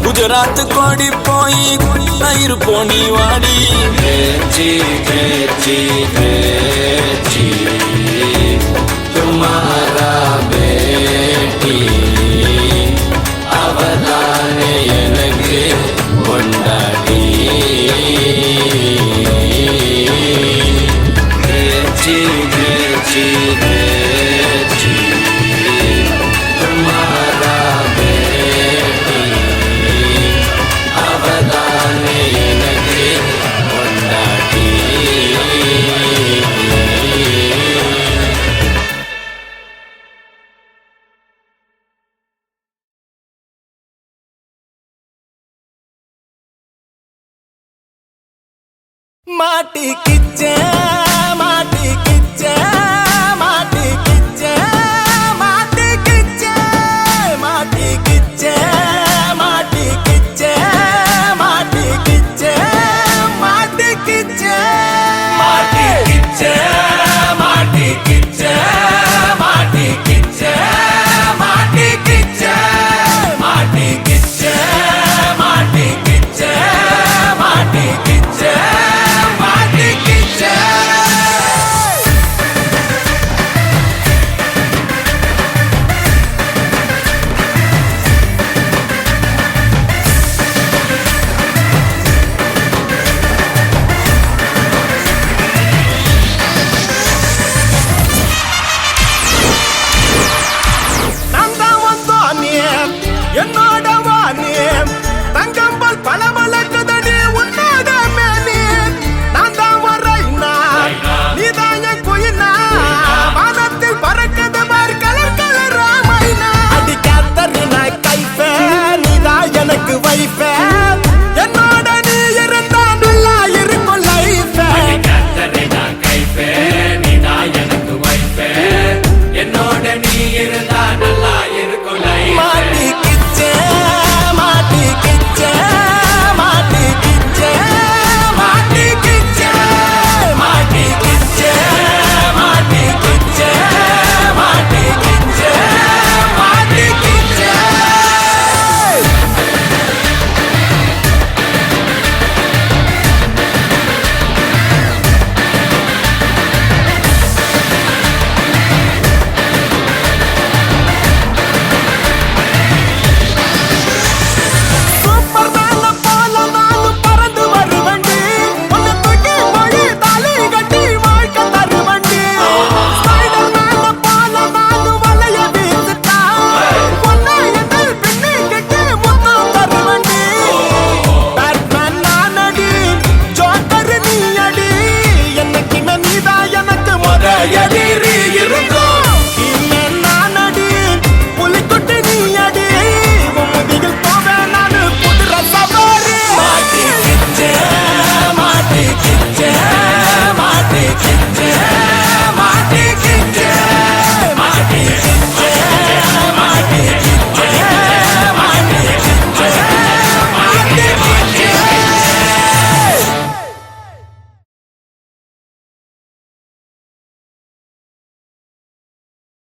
குஜராத் கோடி போய் இருப்போம் நீ வாடி கிரேச்சி तुम्हारा बेटी அவதானே எனக்கு பொண்டாட்டி கிரேச்சி तुम्हारा बेटी அவதானே எனக்கு பொண்டாட்டி மாட்டிக்கிச்சே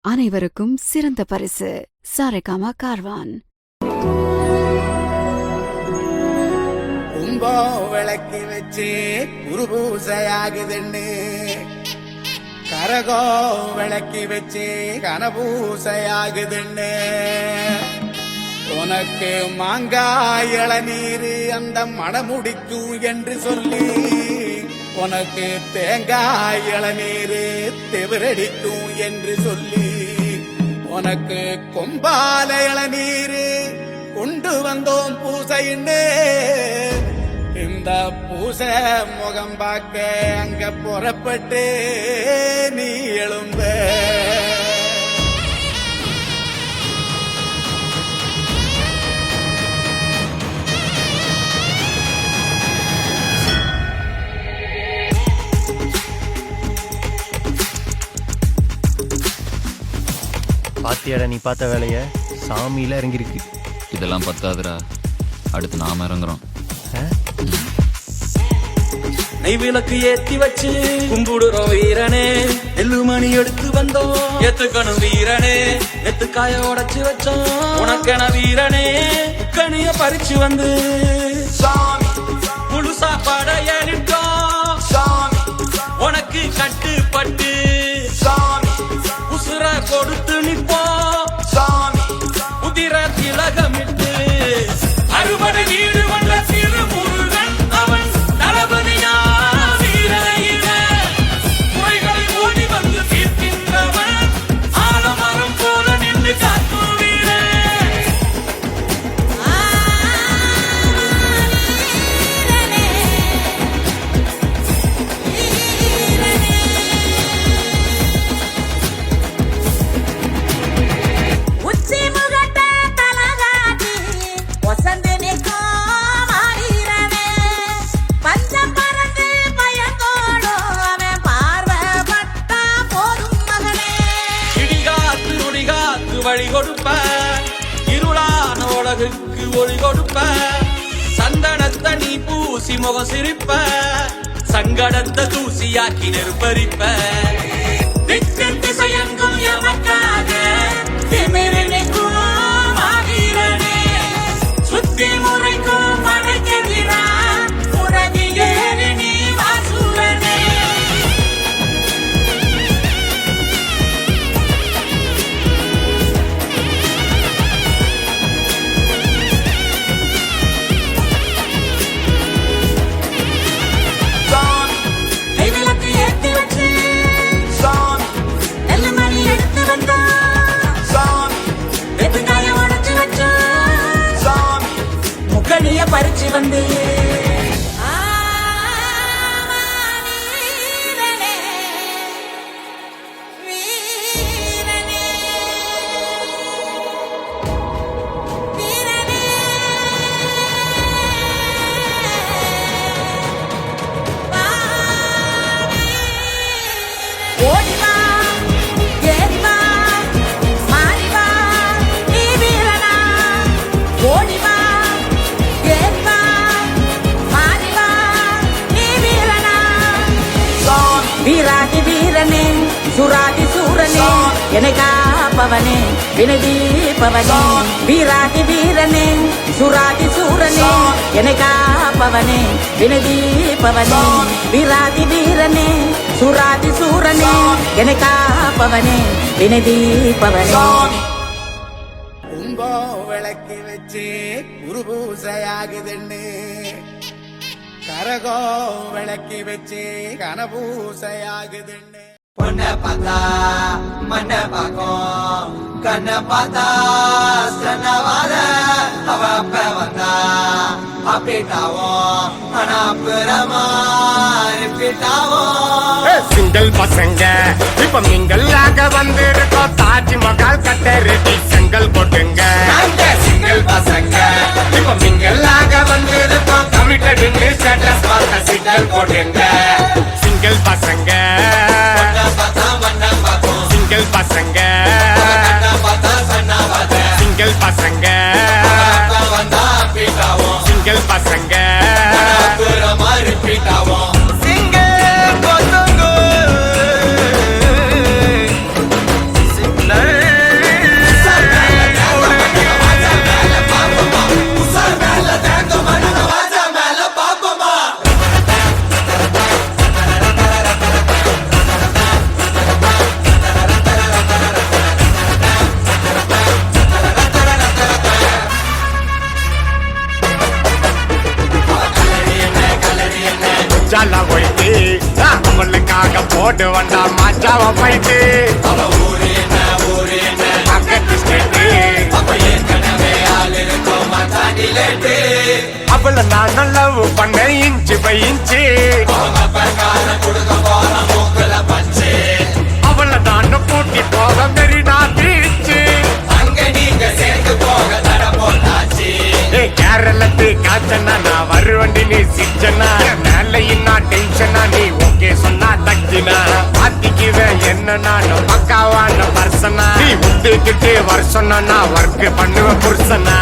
அனைவருக்கும் சிறந்த பரிசு சாரேகாமா கார்வான். கும்பம் விளக்கி வச்சு குருபூசையாகுதுன்னு, கரகம் விளக்கி வச்சு கனபூசையாகுதுன்னு, உனக்கு மாங்காய் இளநீர் அந்த மணமுடிக்கும் என்று சொல்லி, உனக்கு தேங்காய் இளநீர் தெவிரடிக்கும் என்று சொல்லி, உனக்கு கொம்பால இளநீர் கொண்டு வந்தோம் பூசைன்னு. இந்த பூசை முகம் பார்க்க அங்க புறப்பட்டு நீ எழும்ப. பாத்தியாடா நீ பார்த்த வேலைய, சாமியில இறங்கிருக்கு. இதெல்லாம் பத்தாதுடா, அடுத்து நாம இறங்குறோம். நெய் விளக்கு ஏத்தி வச்சு கும்பிடுறோம் வீரனே, நெல்லுமணி எடுத்து வந்தோம் ஏத்துக்கணும் வீரனே, நெத்துக்காய உடைச்சு வச்சோம் உனக்கென வீரனே, கனிய பறிச்சு வந்து சாமி முழு சாப்பாட ஏறிட்டோம் சாமி, உனக்கு கட்டுப்பட்டு சாமி உசுர கொடுத்து நிப்போம் சாமி, உதிர திலகமிட்டு அறுபடை வீடு வந்த சிறு முருகன் அவன் தளபதியா வீரையில குறைகளை ஓடி வந்து தீர்க்கின்றவன், ஆலமரம் போல நின்று காக்கும் வீரே. உச்சி முகட்ட தலகாட்டி வசந்து நிற்கும் ஆயிரமே, பஞ்சம் பறந்து பயங்கோடும் அவன் பார்வைப்பட்டா போதும் மகனே. இடிகாத்து நொடிகாத்து வழி கொடுப்ப, இருளான உலகுக்கு ஒளி கொடுப்ப, சந்தனத்தை நீ பூசி முகம் சிரிப்ப, சங்கடத்தை தூசியாக்கி நெருப்பரிப்ப, திக்கு திசையெங்கும் எமக்காக திமிரு நிற்கும் ஆவீரனே, சுத்தி முறைக்கும் படைக்கெதிரா உறவி ஏறி நீ வாசூரனே. நெய் விளக்கு ஏத்தி வச்சு நெல்லு மணி எடுத்து வந்தோம் வெட்டுக்காய உடைச்சு வச்சோம் முக்கணிய பறிச்சு வந்து வீரனே, வீரனே, வீரனே. ஓடிவா ஏறிவா மாறிவா நீ வீரனா, ஓடிவா ஏறிவா மாறிவா நீ வீரனா. வீராதி வீரனே சுராதி சூரனே என்னை காப்பவனே வினதீபவனே, வீராதி வீரனே சுராதி சூரனே என்னை காப்பவனே வினதீபவனே, வீராதி வீரனே சுராதி சூரனே என்னை காப்பவனே வினதீபவனே. கும்பம் விளக்கி வச்சு குருபூசையாகுதுன்னு, கரகம் விளக்கி வச்சு கனபூசையாகுதுன்னு. பொண்ண பார்த்தா மண்ண பார்க்கும், கண்ண பார்த்தா சன்னவாத, அவ அப்ப வந்தா அப்படிட்டாவும் ஆனா அப்புறமா ரிப்பீட்டாவும். சிங்கிள் பசங்க இப்ப மிங்கல்லாக வந்திருக்கோம், தாஜ்மஹால் கட்ட ரெடி செங்கல் போட்டுங்க. சிங்கிள் பசங்க இப்ப மிங்கல்லாக வந்திருக்கோம், கமிட்டட் ஸ்டேட்டஸ் பார்த்த சிங்கல் போட்டுங்க. சிங்கிள் பசங்க சிங்கிள் பசங்க சிங்கிள் பசங்க சிங்கிள் பசங்க சிங்கிள் பசங்க அவளை நான் லவ் பண்ண இன்ச்சு பை இன்ச்சு அவளை நான் கூட்டி போக மெரினா பீச்சு கேரளத்து காச்சனா நான் வருவண்டி நீ சிச்சனா மேலையும் நான் டென்ஷனா நீ ஓகே சொன்னா தக்கினா பாத்திக்குவேன் என்ன நான் பக்காவான பர்சனா நீ முத்துக்கிட்டு வர சொன்னா நான் ஒர்க் பண்ணுவேன் புருஷனா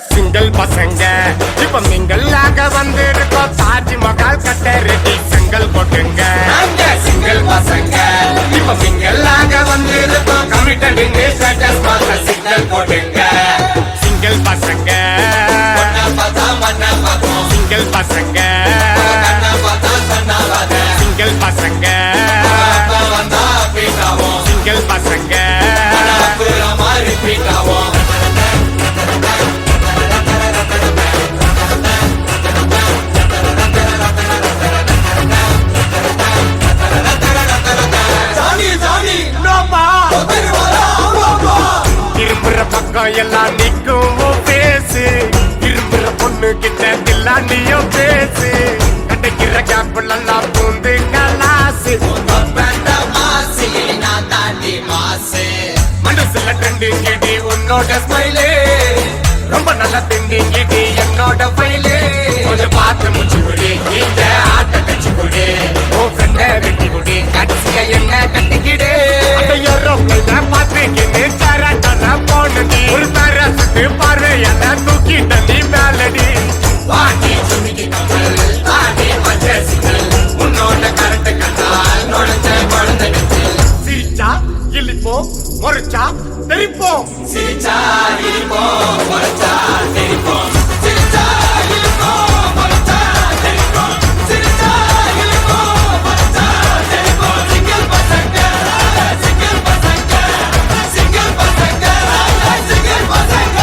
சிங்கிள் பசங்க இப்ப மிங்கல்லாக வந்து இருக்கோம் தாஜ்மஹால் கட்ட ரெடி செங்கல் போட்டுங்க சிங்கிள் பசங்க இப்ப மிங்கல்லாக வந்து இருக்கோம் கமிட்டட் ஸ்டேட்டஸ் மாத்த சிங்கிள் போட்டுங்க சிங்கிள் பசங்க சிங்கிள் பசங்க சிங்கிள் பசங்க சிங்கிள் பசங்க இரும்புற பக்கம் எல்லாம் நிக்கும் பேசு இரும்புற பொண்ணு கிட்ட எல்லாம் நீயும் பேசு கிடைக்கிற கேப்பிள் எல்லாம் பூந்து கலாசு மனசுல ட்ரெண்டிங் கிட்டி உன்னோட ஸ்மைலே ரொம்ப நல்லா திண்டிங் கிட்டி என்னோட ஃபைலே கொஞ்சம் பார்த்து முடிச்சு குடி இந்த ஆட்ட கட்சி குடி ஓ ஃப்ரெண்ட வெட்டி குடி கட்சிய என்ன கட்டிக்கிடு பார்த்துக்கிட்டு கராட்டான போனடி ஒரு பேரசுக்கு பார்வையால தூக்கி தண்ணி மேலடி வாடி சுமிக்கு கமல் வாடி மஜசிக்கல் உன்னோட கரட்டு கண்டால் நுழைஞ்ச குழந்தை சிரிச்சா இழிப்போம் முறைச்சா தெரிப்போம் சிரிச்சா இழிப்போம் முறைச்சா தெரிப்போம் சிரிச்சா இழிப்போம் முறைச்சா தெரிப்போம் சிரிச்சா இழிப்போம் முறைச்சா தெரிப்போம் சிங்கிள் பசங்க சிங்கிள் பசங்க சிங்கிள் பசங்க சிங்கிள் பசங்க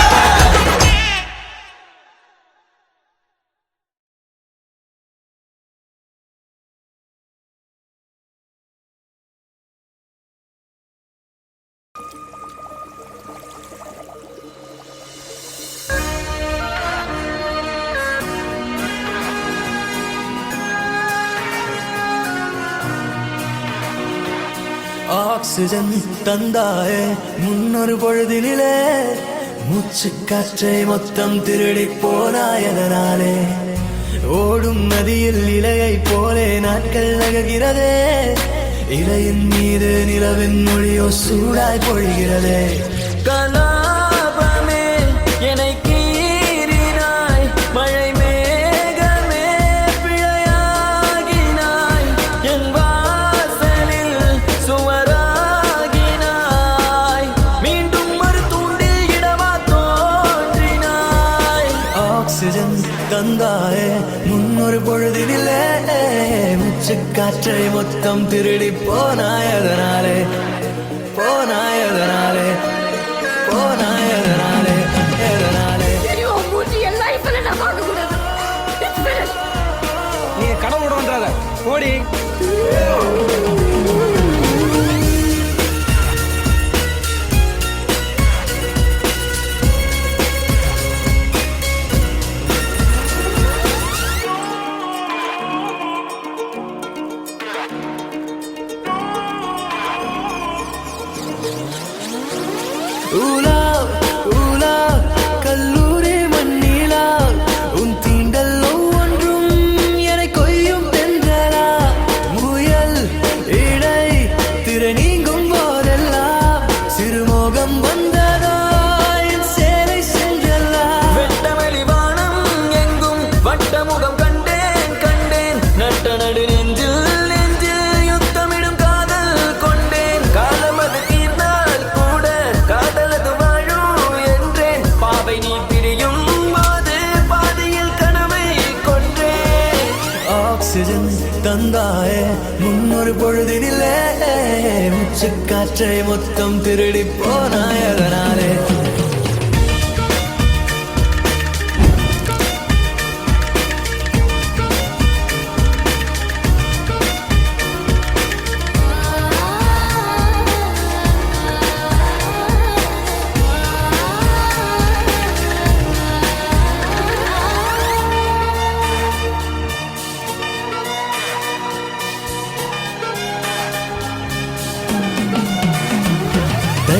ஆக்சிஜன் தந்தாயே முன்னொரு பொழுதினிலே மூச்சு காற்றை மொத்தம் திருடி போனாயதனாலே ஓடும் நதியில் இலையை போலே நாட்கள் நகர்கிறதே இலையின் மீது நிலவின் மொழியோ சூடாய் பொழிகிறதே கலாபமே என்னை கீறினாய் மழை மேகமே பிழையாகினாய் என் வாசலில் சுவராகினாய் மீண்டும் ஒரு தூண்டில் இடமா தோன்றினாய் ஆக்சிஜன் தந்தாயே முன்னொரு பொழுதினிலே மூச்சு காற்றை மொத்தம் திருடி போனாயதனாலே போனாயதனாலே போனாயதனாலே எதனாலே நீ கடவுள்ன்றாத ஓடி ஊலா ஊலா கல்லூரி மண்ணிலா உன் தீண்டல் ஒவ்வொன்றும் என்னை கொய்யும் தென்றலா முயல் இடை திரை நீங்கும் போதெல்லாம் சிறுமோகம் வந்ததா என் சேலை சென்றல்லா வெட்டவெளி வானம் எங்கும் வட்டமுகம் கண்டேன் கண்டேன் நட்ட நடு நெஞ்சில் நெஞ்சில் யுத்தமிடும் காதல் கொண்டேன் காலம் அது தீர்ந்தால் கூட காதலது வாழும் என்றேன் பாவை நீ பிரியும் போது பாதியில் கனவை கொன்றேன் ஆக்சிஜன் தந்தாயே முன்னொரு பொழுதினிலே மூச்சு காற்றை மொத்தம் திருடி போனாயதனாலே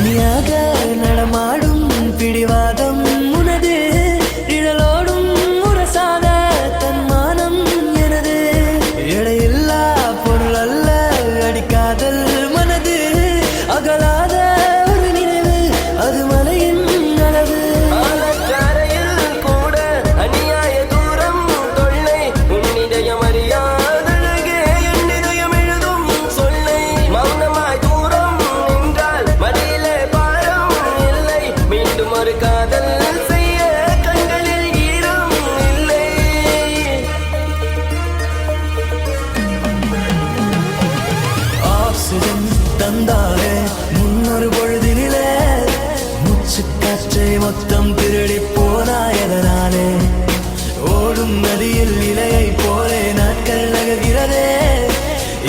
தனியாக நடமாடும் பிடிவாதம் உனது நிழலோடும் முரசாக தன்மானம் எனது எடையில்லா பொருள் அல்ல அடிக்காதல் மனது அகலாத ஒரு நினைவு அது மலையின் அளவு ஆலச்சாரையில் கூட அநியாய தூரம் தொல்லை உன்னிதயம் அறியாதழகே என் இதயம் எழுதும் சொல்லை மௌனமாய் தூரம் நின்றால் மடியிலே பாரம் இல்லை மீண்டும் ஒரு காதல் செய்ய கண்களில் ஈரம் இல்லை ஆக்சிஜன் தந்தாலே முன்னொரு பொழுதினிலே மூச்சு காற்றை மொத்தம் திருடி போனாயதனாலே ஓடும் நதியில் இலையை போலே நாட்கள் நகர்கிறதே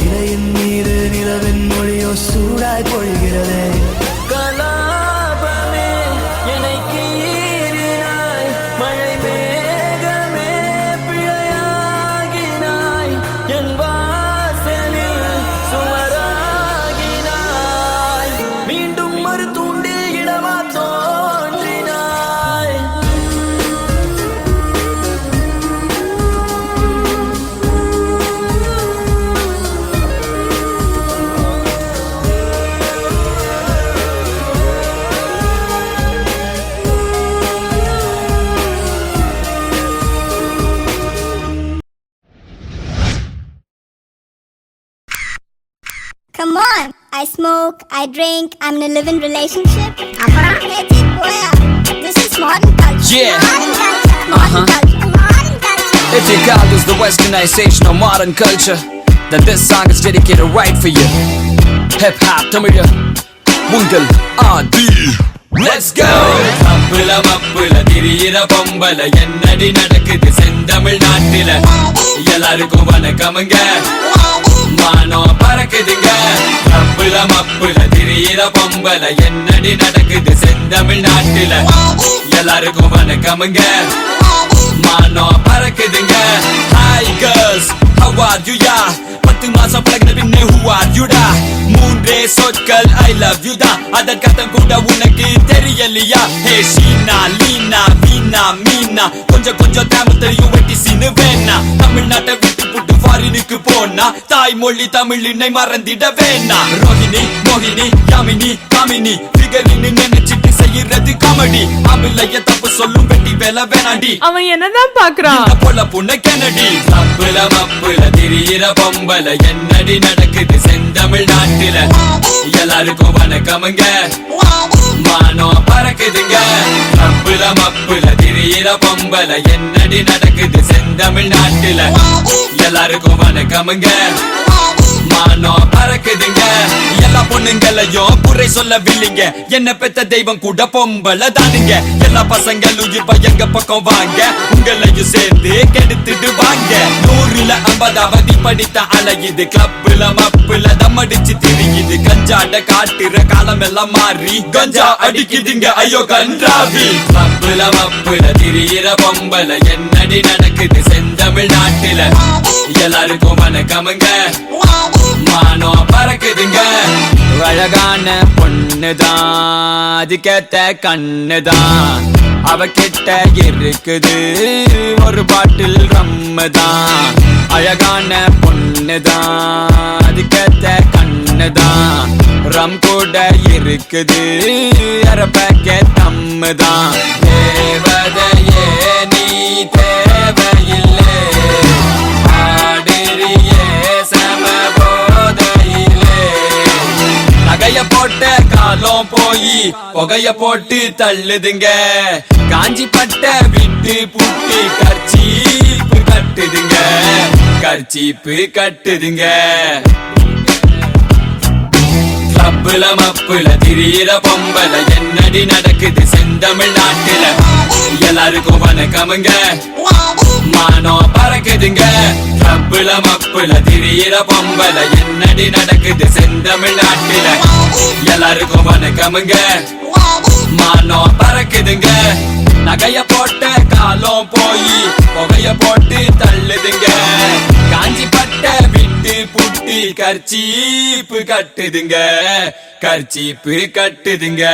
இலையின் மீது நிலவின் மொழியோ சூடாய் பொழிகிறதே கலாபமே என்னை கீறினாய் மழை மேகமே பிழையாகினாய் என் வாசலில் சுவராகினாய் மீண்டும் ஒரு தூண்டில் இடமா தோன்றினாய் Come on, I smoke, I drink, I'm in a living relationship. This is modern culture. Yeah. Modern culture. Modern culture. Modern culture. If you call this the westernization of modern culture, then this song is dedicated right for you. Hip hop Tamil Mungal Adi. Let's go. மப்புல மப்புல திரியிற பொம்பல என்னடி நடக்குது செந்தமிழ் நாட்டில எல்லாருக்கும் வணக்கமுங்க மானம் பறக்குதுங்க மப்புல மப்புல திரியிற பொம்பல என்னடி நடக்குது செந்தமிழ் நாட்டில எல்லாருக்கும் வணக்கமுங்க மானம் பறக்குதுங்க Hi girls, how are you ya? 10 மாசம் பழகின பின்னே who are you da? மூன்றே சொற்கள் I love you da. அதற்கர்த்தம் கூட உனக்கு தெரியலையா? ஹே ஷீனா லீனா வீணா மீனா கொஞ்சம் கொஞ்சம் தமிழ் தெரியும் வெட்டி சீனு வேணா தமிழ்நாட்டை விட்டு புட்டு ஃபாரினுக்கு போனா தாய்மொழி தமிழினை மறந்திட வேணா ரோஹிணி மோகினி யாமினி காமினி ஃபிகரின்னு நினைச்சிட்டு செய்யறது காமெடி அமிலைய தப்பு சொல்லும் வெட்டி வேலை வேணாடி அவன் என்னதான் பாக்குறான் போல புண்ண கெனடி மப்புல மப்புல திரியிற பொம்பல என்னடி நடக்குது செந்தமிழ் நாட்டில எல்லாருக்கும் வணக்கமுங்க மானம் பறக்குதுங்க மப்புல மப்புல திரியிற பொம்பல என்னடி நடக்குது செந்தமிழ் நாட்டில எல்லாருக்கும் வணக்கமுங்க மானம் பறக்குதுங்க எல்லா பொண்ணுங்களையும் குறை சொல்லவில்லைங்க என்ன பெத்த தெய்வம் கூட பொம்பள தானுங்க எல்லா பசங்களும் இப்ப எங்க பக்கம் வாங்க உங்களையும் சேர்ந்து கெடுத்துட்டு வாங்க 100ல 50வது படித்த அலையுது கிளப்புல மப்புல தம்மடிச்சு திரியுது கஞ்சாட காட்டுற காலம் எல்லாம் மாறி கஞ்சா அடிக்குதுங்க ஐயோ கன்றாவி மப்புல மப்புல திரியிற பொம்பல என்னடி நடக்குது செந்தமிழ் நாட்டில எல்லாருக்கும் வணக்கமுங்க மானம் பறக்குதுங்க அழகான பொண்ணுதான் அதுக்கேத்த கண்ணுதான் அவகிட்ட இருக்குது ஒரு பாட்டில் ரம்முதான் அழகான பொண்ணுதான் அதுக்கேத்த கண்ணுதான் ரம் கூட இருக்குது அரை பேக்கெட் தம்முதான் தேவதையே நீ தேவையில்லை ஆடுறியே சமபோதையிலே நகைய போட்ட காலம் போய் புகைய போட்டு தள்ளுதுங்க காஞ்சி பட்ட விட்டு புட்டு கர்ச்சீப்பு கட்டுதுங்க கர்ச்சீப்பு கட்டுதுங்க மப்புல மப்புல திரியிற பொம்பல என்னடி நடக்குது செந்தமிழ் நாட்டில எல்லாருக்கும் வணக்கமுங்க மானம் பறக்குதுங்க மப்புல மப்புல திரியிற பொம்பல என்னடி நடக்குது செந்தமிழ் நாட்டில எல்லாருக்கும் வணக்கமுங்க மானம் பறக்குதுங்க நகைய போட்ட காலம் போய் புகைய போட்டு தள்ளுதுங்க காஞ்சி பட்ட விட்டு புட்டி கர்ச்சீப்பு கட்டுதுங்க, கர்ச்சீப்பு கட்டுதுங்க.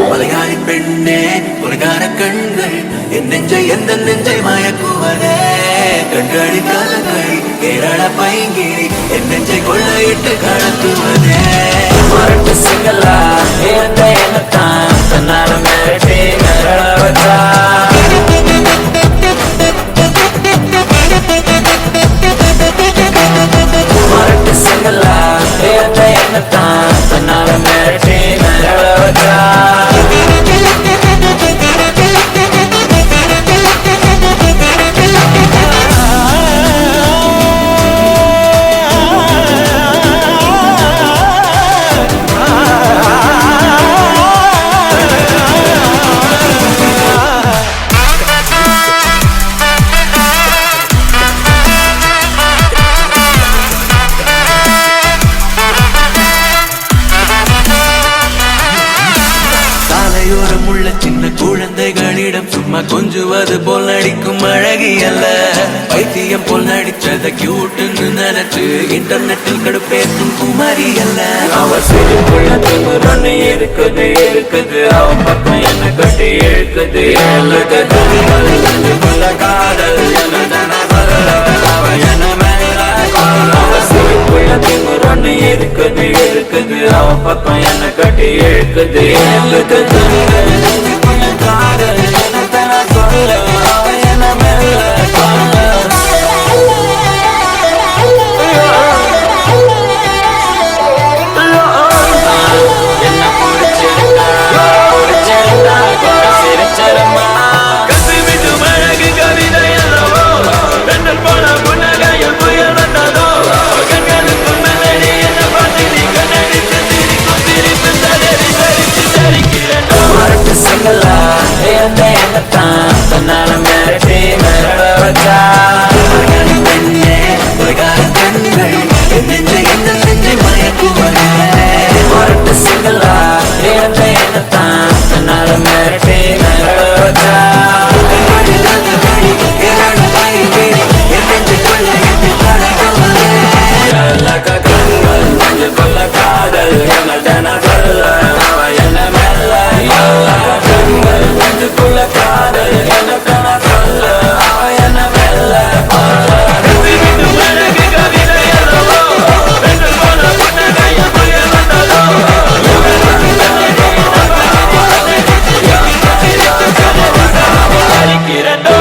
மலையாளி பெண்ணே உலகார கண்கள் என் நெஞ்சை எந்த நெஞ்சை மயக்குவதே கண்களி கலங்கள் கேரள பைங்கிரி என் நெஞ்சை கொள்ளையிட்டு கடத்துவதே மரட்டு சிங்களா என்னத்தான் தன்னால மிரட்டி மிரள வச்சா மரட்டு சிங்களா என்னத்தான் தன்னால மிரட்டி மிரள வச்சா குழந்தைகளிடம் சும்மா கொஞ்சுவது போல் நடிக்கும் அழகி அல்ல, பைத்தியம் போல் நடிச்சத கியூட்னு நினைச்சு இன்டர்நெட்டில் கடுப்பேற்றும் குமாரி அல்ல. அவ சிறுக்குள்ள திமுறன்னு இருக்குது இருக்குது, அவன் பக்கம் என்ன கட்டி இழுக்குது காதல் அவ சிறுக்குள்ள திமுறன்னு இருக்குது இருக்குது, அவன் பக்கம் என்ன கட்டி இழுக்குது காதல் என்ன சொல்ல என்ன மேல என்ன பிடிச்சிருக்கா சிரிச்சரமா கசிவிது அழகு கவிதை அல்லவோ பெண்ணல் போன புன்னகையில் புயல் வந்ததோ கண்களுக்கு மெலடி என்ன பார்த்து நீ கண்ணடித்து சிரிக்கும் சிரிப்பு தடறி சரிச்சு சரிக்கிறேன் மரட்டு சிங்களா என்னத்தான் தன்னால மிரட்டி மிரள வச்சா பெண்ணே உலகார கண்கள் என் நெஞ்சை எந்த நெஞ்சை மயக்குவதே மரட்டு சிங்களா என்னத்தான் தன்னால மிரட்டி மிரள வச்சா காதல் என்ன சொல்ல என்ன மெல்ல நெஞ்சுக்குள்ள காதல் என்ன சொல்ல என்ன மெல்ல கவிதை அல்லவோ பெண்கள் போல புன்னகைய புயல் வந்ததோ அரிக்கிறண்டோ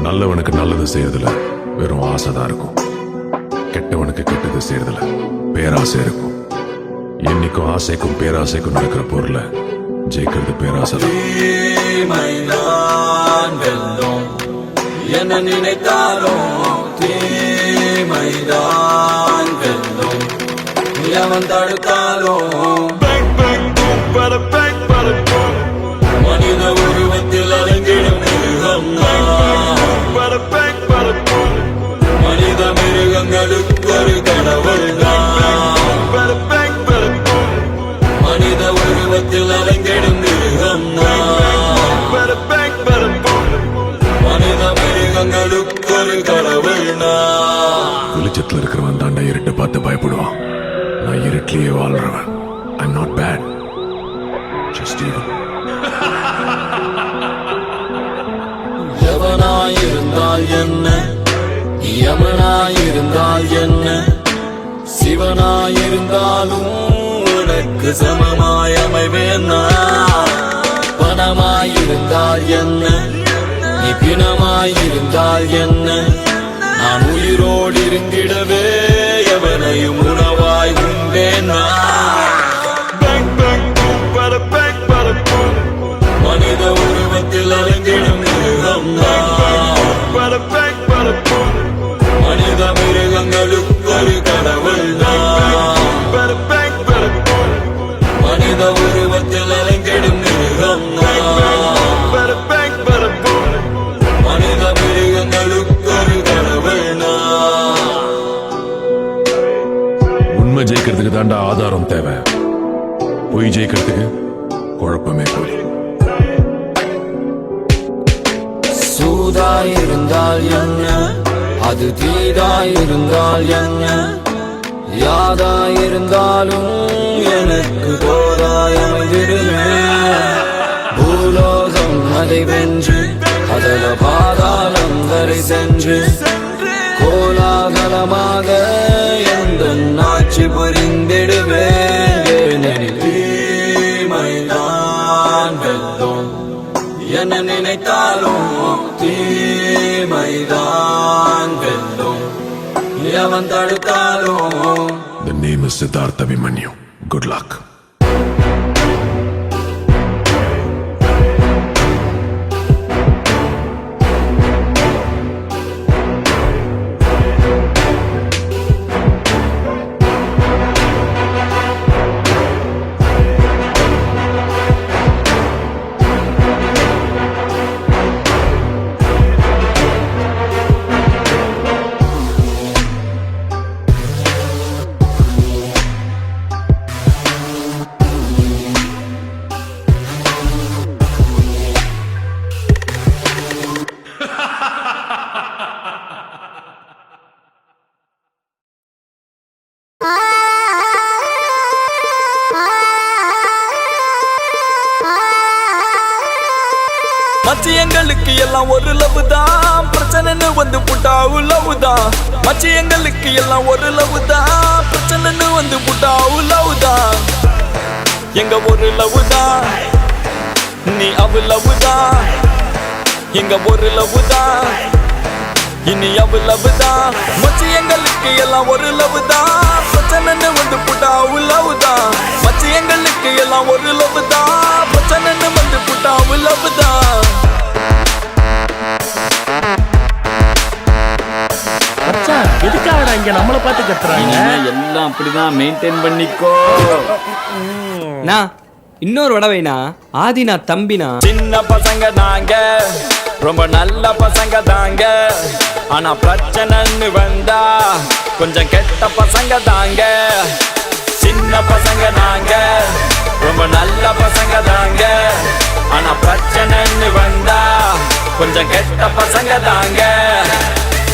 நல்லவனுக்கு நல்லது செய்யறதுல வெறும் ஆசைதான் இருக்கும், கெட்டவனுக்கு கெட்டது செய்யறதுல பேராசை இருக்கும். என்னைக்கும் ஆசைக்கும் பேராசைக்கும் நடக்கிற பொருளை ஜெயிக்கிறது பேராசை. என்ன நினைத்தாலும் தீமைதான் வெல்லும், எவன் தடுத்தாலும் மனித உருவத்தில் அலங்கிடும் மிருகம் மனித மிருகங்களுக்கு ஒரு கடவுள் மனித உருவத்தில் அலங்கிடும் மிருகம் மனித மிருகங்களுக்கு ஒரு கடவுள். வெளிச்சத்தில் இருக்கிறவன் தாண்டா இருட்டை பார்த்து பயப்படுவான், நான் இருட்டிலேயே வாழ்றவன். I'm not bad, just evil. எவனாயிருந்தால் என்ன, யமனாயிருந்தால் என்ன, சிவனாயிருந்தாலும் உனக்கு சமமாய் அமைவேன். பணமாயிருந்தால் என்ன, நீ பிணமாயிருந்தால் என்ன, நான் உயிரோடு இருந்திடவே எவனையும் உணவாய் உண்டேன். உருவத்தில் அலங்கிடும் மிருகம் மனித மிருகங்களுக்கு ஒரு கடவுள் உண்மை ஜெயிக்கிறதுக்கு தாண்டா ஆதாரம் தேவை, பொய் ஜெயிக்கிறதுக்கு குழப்பமே போய். சூதாயிருந்தால் என்ன, அது தீதாயிருந்தால் என்ன, யாதாயிருந்தாலும் எனக்கு தோதாயமைந்திடுமே. பூலோகம் அதை வென்று அதல பாதாளம் வரை சென்று கோலாகலமாக எந்த ஆட்சி புரிந்திடுவேன். தீமைதான் வெல்லும் என்ன நினைத்தாலும், தீமைதான் வெல்லும் எவன் தடுத்தாலும். The name is Siddhartha Abhimanyu. Good luck. மச்சி எங்களுக்கு எல்லாம் ஒரு லவ் தான், பிரச்சனைன்னு வந்து புட்டா லவ் தான். மச்சி எங்களுக்கு எல்லாம் ஒரு லவ் தான், பிரச்சனைன்னு வந்து புட்டா லவ் தான். எங்க ஒரு லவ் தான், நீ அவ லவ் தான். எங்க ஒரு லவ் தான், இனி அவ லவ் தான். மச்சி எங்களுக்கு எல்லாம் ஒரு லவ் தான், பிரச்சனைன்னு வந்து புட்டா லவ் தான். மச்சி எங்களுக்கு எல்லாம் ஒரு லவ் தான், பிரச்சனைன்னு வந்து புட்டா லவ் தான். எதுக்காக இங்க நம்மள பார்த்து கத்துறாங்க? எல்லாம் அப்படிதான் மெயின்டைன் பண்ணிக்கோ. இன்னொரு வடவைனா ஆதினா தம்பினா சின்ன பசங்க தாங்க, ரொம்ப நல்ல பசங்க தாங்க. ஆனா பிரச்சனைன்னு வந்தா கொஞ்சம் கெட்ட பசங்க தாங்க. சின்ன பசங்க நாங்க, ரொம்ப நல்ல பசங்க தாங்க. ஆனா பிரச்சனைன்னு வந்தா கொஞ்சம் கெட்ட பசங்க தாங்க.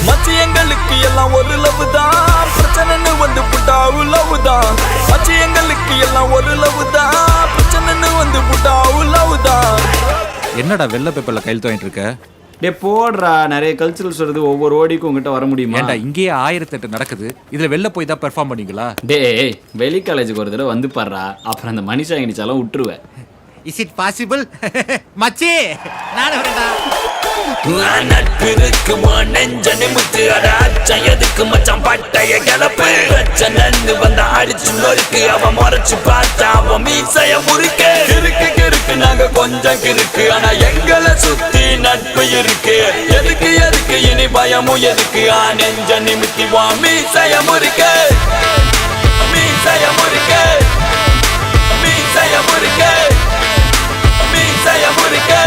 மச்சி எங்களுக்கு எல்லாம் ஒரு லவ் தான், பிரச்சனைன்னு வந்து புட்டா லவ் தான். மச்சி எங்களுக்கு எல்லாம் ஒரு லவ் தான், பிரச்சனைன்னு வந்து புட்டா லவ் தான். என்னடா வெள்ளை பேப்பர்ல கையில் தூங்கிட்டு இருக்க? டே போடுறா, நிறைய கல்ச்சுரல்ஸ் வருது, ஒவ்வொரு ஓடிக்கும் உங்ககிட்ட வர முடியுமா? ஏன்டா இங்கேயே 1008 நடக்குது, இதுல வெளில போய் தான் பெர்ஃபார்ம் பண்ணீங்களா? டே வெளி காலேஜுக்கு ஒரு தடவை வந்து பாடுறா, அப்புறம் அந்த மனுஷா இனிச்சாலும் விட்டுருவேன். Is it possible? மச்சி நான் வரேன்டா. நட்பிற்கு நெஞ்ச நிமித்து அடாச்சம் எதுக்கு மச்சான் பட்டைய கிளப்பு. பிரச்சனை வந்தா அடிச்சு நொறுக்கு, அவன் முறைச்சு பார்த்தா அவன் மீசைய முறுக்கு. கிறுக்கு கிறுக்கு நாங்க கொஞ்சம் கிறுக்கு, ஆனா எங்களை சுத்தி நட்பு இருக்கு. எதுக்கு எதுக்கு இனி பயமும் எதுக்கு, நெஞ்ச நிமித்தி வா மீசைய முறுக்கு. மீசைய முறுக்கு, மீசைய முறுக்கு, மீசைய முறுக்கு,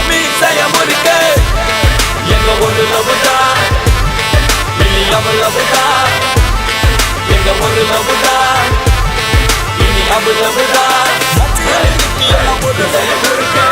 மீசைய முறுக்கு. எங்க ஒரு லவ் தான், இனி அவ லவ் தான். எங்க ஒரு லவ் தான், இனி அவ லவ் தான். ஒரு செய்ய முறுக்கு,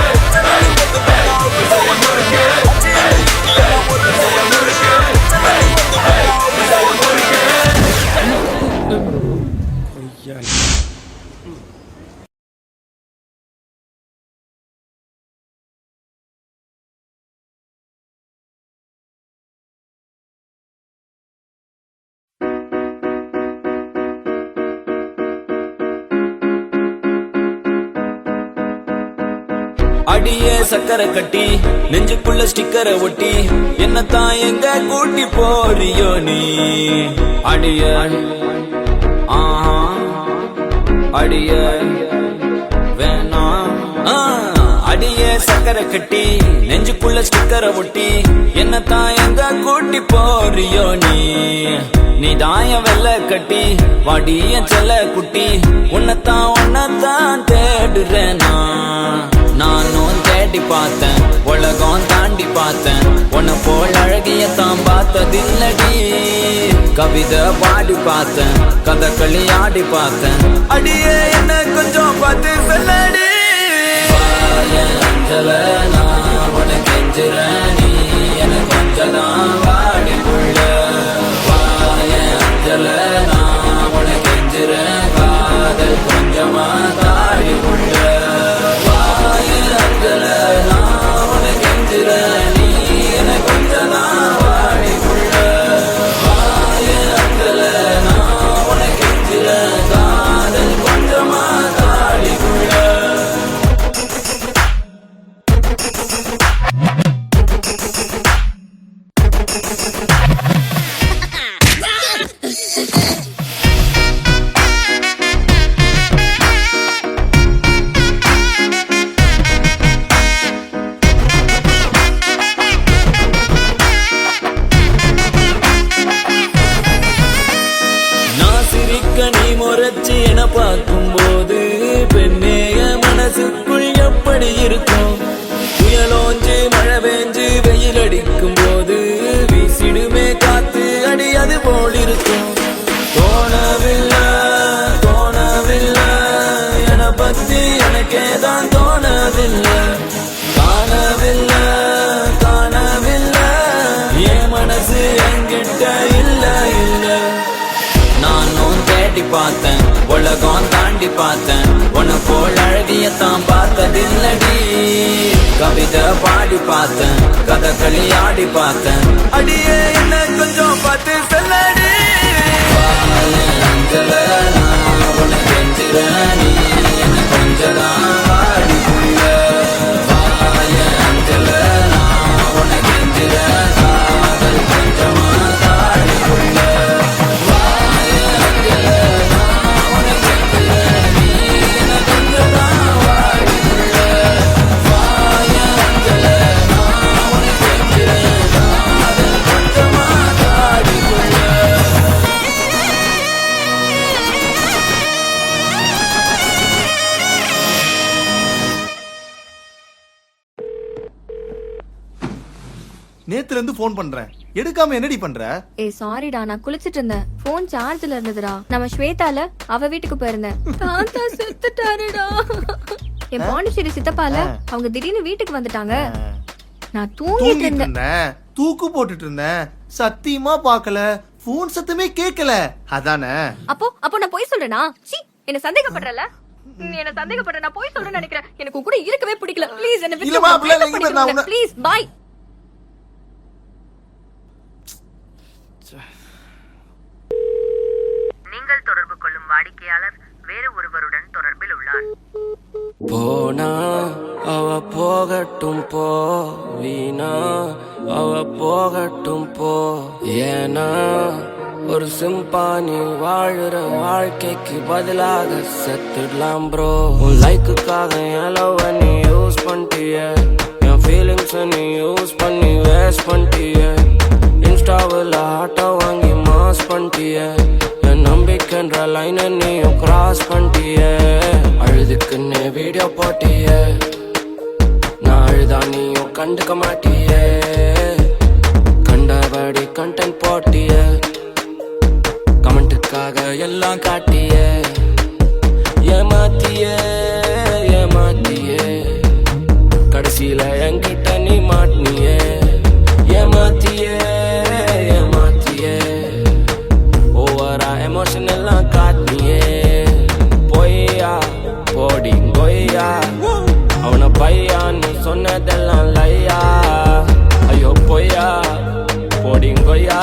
அடியே சக்கரை கட்டி நெஞ்சுக்குள்ள ஸ்டிக்கரை ஒட்டி என்னத்தான் எங்க கூட்டி போறியோ நீ. அடிய அடிய வேணாம். அடியே சக்கரை கட்டி நெஞ்சுக்குள்ள ஸ்டிக்கரை ஒட்டி என்னத்தான் எங்க கூட்டி போறியோ நீ. நீ நீதான் என் வெள்ள கட்டி வாடி என் செல்ல குட்டி உன்னத்தான் தேடுறேன் நானும் தேடி பார்த்தேன் உலகம் தாண்டி பார்த்தேன் உன்னை போல் அழகியத்தான் பார்த்ததில்லடி கவிதை பாடி பார்த்தேன் கதகளி ஆடி பார்த்தேன் அடியே என்ன கொஞ்சம் பார்த்து சொல்லடி அஞ்சல நான் உனக்கு கெஞ்சுறேன் நீ எனக்கு கொஞ்சதான் வாடி புள்ள அஞ்சல நான் உனக்கு கெஞ்சுறேன் காதல் கொஞ்சமா தாடி புள்ள அஞ்சல நான் உனக்கு கெஞ்சுறேன் நீ எனக்கு கொஞ்சதான் வாடி புள்ள அஞ்சல நான் உனக்கு கெஞ்சுறேன் காதல் கொஞ்சமா தாடி புள்ள. நீ முறைச்சி என பார்க்கும்போது பெண்ணேய மனசுக்குள் எப்படி இருக்கும் புயலோஞ்சு மழை பெஞ்சு வெயில் அடிக்கும் போது வீசிடுமே காத்து அடி அது போல் இருக்கும் தோணவில்லை என பத்தி எனக்கேதான் தோணவில்லை காணவில்லை என் மனசு என்கிட்ட இல்ல நானும் தேடி பார்த்தேன் உலகம் தாண்டி பார்த்தேன் உன்னை போல் அழகியத்தான் பார்த்ததில்லடி கவிதை பாடி பார்த்தேன் கதகளி ஆடி பார்த்தேன் அடியே என்ன கொஞ்சம் பார்த்து சொல்லடி அஞ்சல நான் உனக்கு கெஞ்சுறேன் நீ என்ன கொஞ்சதான் வாடி புள்ள அஞ்சல நான் உனக்கு கெஞ்சுறேன் காதல் கொஞ்சமா தாடி புள்ள நேத்துல இருந்து போன் பண்றேன் எடுக்காம என்னடி பண்ற? சாரிடா நான் குளிச்சிட்டு இருந்தேன் போன் சார்ஜ்ல இருந்ததுடா. நம்ம ஸ்வேதால அவ வீட்டுக்கு போயிருந்தேன். தாத்தா செத்துட்டாருடா. என் பாண்டிச்சேரி சித்தப்பால அவங்க திடீர்னு வீட்டுக்கு வந்துட்டாங்க. நான் தூங்கிட்டு இருந்தேன். தூக்கு போட்டுட்டு இருந்தேன். சத்தியமா பாக்கல. போன் சத்தமே கேட்கல. அதானே? அப்போ நான் போய் சொல்றேனா? சீ என்ன சந்தேகப்படுறல? நீ என்ன சந்தேகப்படுற நான் போய் சொல்றேன்னு நினைக்கிறேன். எனக்கு கூட இருக்கவே பிடிக்கல. ப்ளீஸ் என்ன விட்டு ப்ளீஸ் பை. நீங்கள் தொடர்பு கொள்ளும் வாடிக்கையாளர் வேறு ஒருவருடன் தொடர்பில் உள்ளார். போனா அவ போகட்டும் போ வீணா அவ போகட்டும் போ ஏனா ஒரு சிம்பானி வாழுற வாழ்க்கைக்கு பதிலாக செத்துடலாம் ப்ரோ. உன் லைக்குக்காக என் லவ் நீ யூஸ் பண்ணிட்டிய என் ஃபீலிங்ஸ் நீ யூஸ் பண்ணி வேஸ்ட் பண்ணிட்டிய இன்ஸ்டாவில் ஆட்டோ வாங்கி மாஸ் பண்ணிட்டிய என் நம்பிக்கைன்ற லைனை நீயும் கிராஸ் பண்ணிட்டிய அழுதுக்குன்னு வீடியோ போட்டிய நான் அழுதா நீயும் கண்டுக்க மாட்டிய கண்டபடி கண்டென்ட் போட்டிய கமெண்ட்டுக்காக எல்லாம் காட்டிய ஏமாத்திய கடைசியில என்கிட்ட நீ மாட்டினிய ஏமாத்திய ஓவரா எமோஷன் எல்லாம் காட்டினியே பொய்யா போடி கொய்யா அவனை பையான்னு சொன்னதெல்லாம் லையா ஐயோ பொய்யா போடி கொய்யா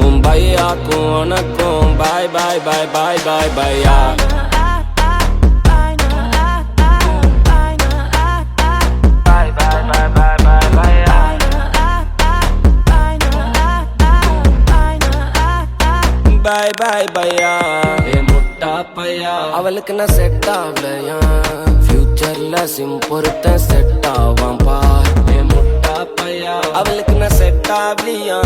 உன் பையாக்கும் உனக்கும் பாய் பாய் பாய் பாய் பாய் பையா. பாய் பாய் பையா ஏ முட்டா பையா அவளுக்கு நான் செட் ஆகலையா ஃபியூச்சர்ல சிம் பொருத்த செட் ஆவான் பார் ஏ முட்டா பையா அவளுக்கு நான் செட் ஆகலையா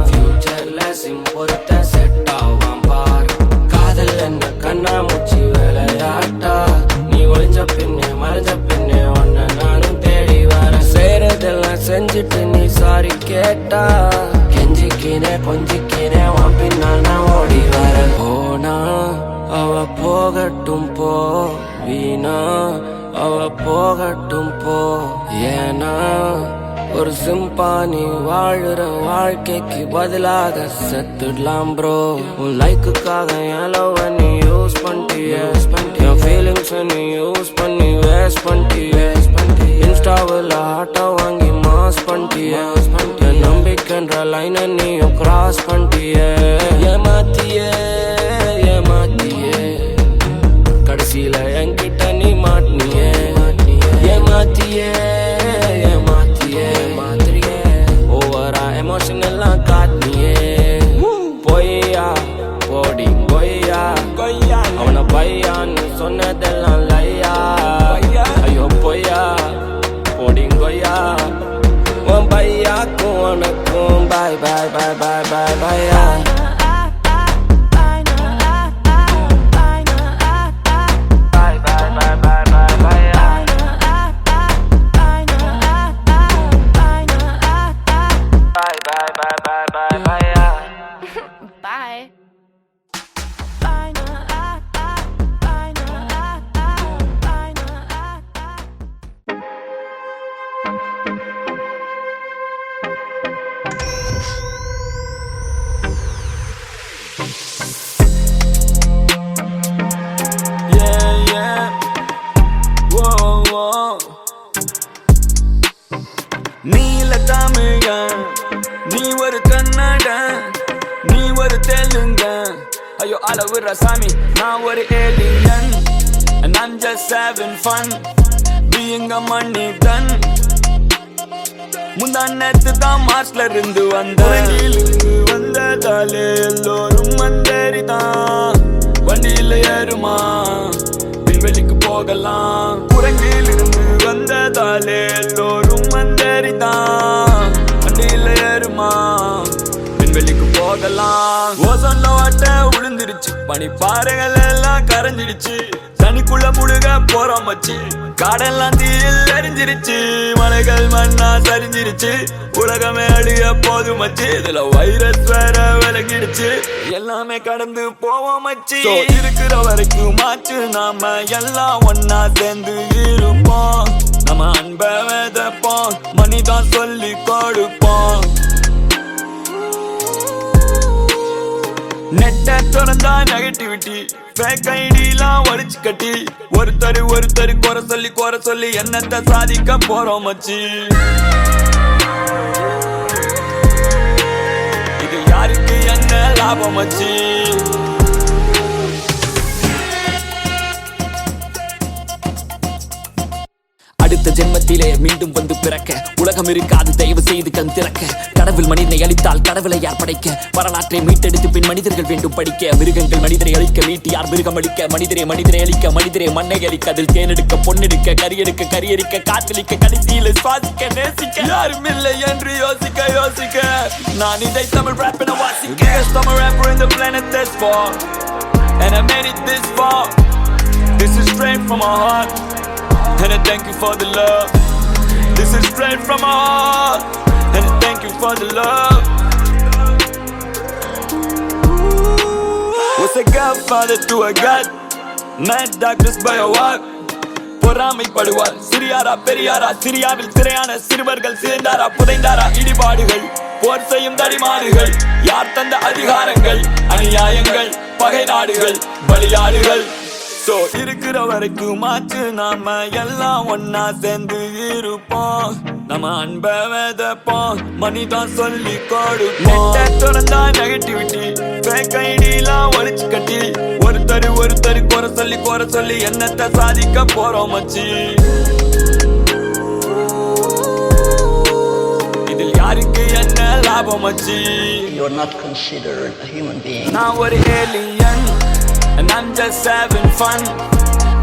ஃபியூச்சர்ல சிம்பொருத்த செட் ஆவான் பார் காதல் என்ன கண்ணா மூச்சி விளையாட்டா நீ ஒளிஞ்ச பின்னே மறைஞ்ச பின்னே ஒன்ன நானும் தேடி வர செய்யறதெல்லாம் செஞ்சுட்டு நீ சாரி கேட்டா கெஞ்சிக்கினே கொஞ்சிக்கினே உன் பின்னால் நான் ஓடி வர போனா அவ போகட்டும் போ வீணா அவ போகட்டும் போ ஏனா ஒரு சிம்பானி வாழுற வாழ்க்கைக்கு பதிலாக செத்துடலாம் ப்ரோ உன் லைக்குக்காக என் லவ் நீ யூஸ் பண்ணிட்டிய என் ஃபீலிங்ஸ் நீ யூஸ் பண்ணி வேஸ்ட் பண்ணிட்டிய இன்ஸ்டாவில் ஆட்டோ வாங்கி மாஸ் பண்ணிட்டிய என் நம்பிக்கைன்ற லைனை நீயும் கிராஸ் பண்ணிட்டிய ஏமாத்தியே கடைசியில என்கிட்ட நீ மாட்டினியே ஏமாத்தியே ஓவரா எமோஷன் எல்லாம் காட்டினியே பொய்யா போடி கொய்யா அவனை பையான்னு சொன்னதெல்லாம் லையா ஐயோ பொய்யா போடி கொய்யா உன் பையாக்கும் உனக்கும் பாய் பாய் பாய் பாய் பாய் பையா நீல தமிழ நீ ஒரு கன்னட நீ ஒரு தெலுங்க ஐயோ அளவுற சாமி நான் ஒரு alien and I'm just having fun being a money done முந்தானத்து தான் மார்ச்ல இருந்து வந்ததாலே எல்லோரும் வந்தேறிதான் வண்டியில ஏறுமா விண்வெளிக்கு போகலாம் குரங்கில் இருந்து வந்ததாலே எல்லோரும் வந்தேறிதான் வண்டியில ஏறுமா விண்வெளிக்கு போகலாம் ஓசோன்ல வாட்ட உளுந்துருச்சு பனிப்பாறைகள் எல்லாம் கரைஞ்சிடுச்சு தனிக்குள்ள முழுக போறோம் மச்சி காடெல்லாம் தீயில் எரிஞ்சிருச்சு மலைகள் மண்ணா சரிஞ்சிருச்சு உலகமே அழிய போது மச்சி இதுல வைரஸ் வேற விலகிடுச்சு எல்லாமே கடந்து போவோம் மச்சி இருக்கிற வரைக்கும் மாச்சு நாம எல்லாம் ஒன்னா சேர்ந்து இருப்போம் நம்ம அன்பை விதைப்போம் மணிதான் சொல்லி கொடுப்போம் நெட்ட திறந்தா நெகட்டிவிட்டி ஃபேக் ஐடிலாம் ஒழிச்சு கட்டி ஒருத்தர் குறை சொல்லி என்னத்தை சாதிக்க போறோம் மச்சி இது யாருக்கு என்ன லாபம் மச்சி அடுத்த ஜென்மத்திலே மீண்டும் வந்து பிறக்க உலகம் இருக்காது தயவு செய்து கண் திறக்க கடவுள் மனிதனை அழித்தால் கடவுளை யார் படைக்க வரலாற்றை மீட்டெடுத்து பின் மனிதர்கள் வேண்டும் படிக்க மிருகங்கள் மனிதரை அழிக்க மீட்டு யார் மிருகம் அழிக்க மனிதரை அழிக்க மனிதரை மண்ணை அழிக்க அதில் தேனெடுக்க பொண்ணெடுக்க கரியெடுக்க காத்தலிக்க கடைசியில் சுவாசிக்க நேசிக்க யாரும் இல்லை என்று யோசிக்க நான் இதை தமிழ் rap என வாசிக்க Tamil rapper in the planet this far and I made it this far this is straight from my heart and I thank you for the love. This is straight from my heart and I thank you for the love. Was a godfather to a god, mad doctors by a walk. பொறாமைப்படுவார் சிறியாரா பெரியாரா சிரியாவில் சிறையான சிறுவர்கள் சேர்ந்தாரா புதைந்தாரா இடிபாடுகள் போர் செய்யும் தடிமாடுகள் யார் தந்த அதிகாரங்கள் அநியாயங்கள் பகை நாடுகள் பலியாடுகள் சோ இருக்கிற வரைக்கும் மாச்சு நாம எல்லாம் ஒன்னா சேர்ந்து இருப்போம் நம்ம அன்பை விதைப்போம் மணிதான் சொல்லி கொடுப்போம் திறந்தா நெகட்டிவிட்டி ஃபேக் ஐடிலாம் ஒழிச்சு கட்டி ஒருத்தர் குறை சொல்லி என்னத்தை சாதிக்க போறோம் மச்சி இதில் யாருக்கு என்ன லாபம் மச்சி You are not considered a human being. நான் ஒரு alien and I'm just having fun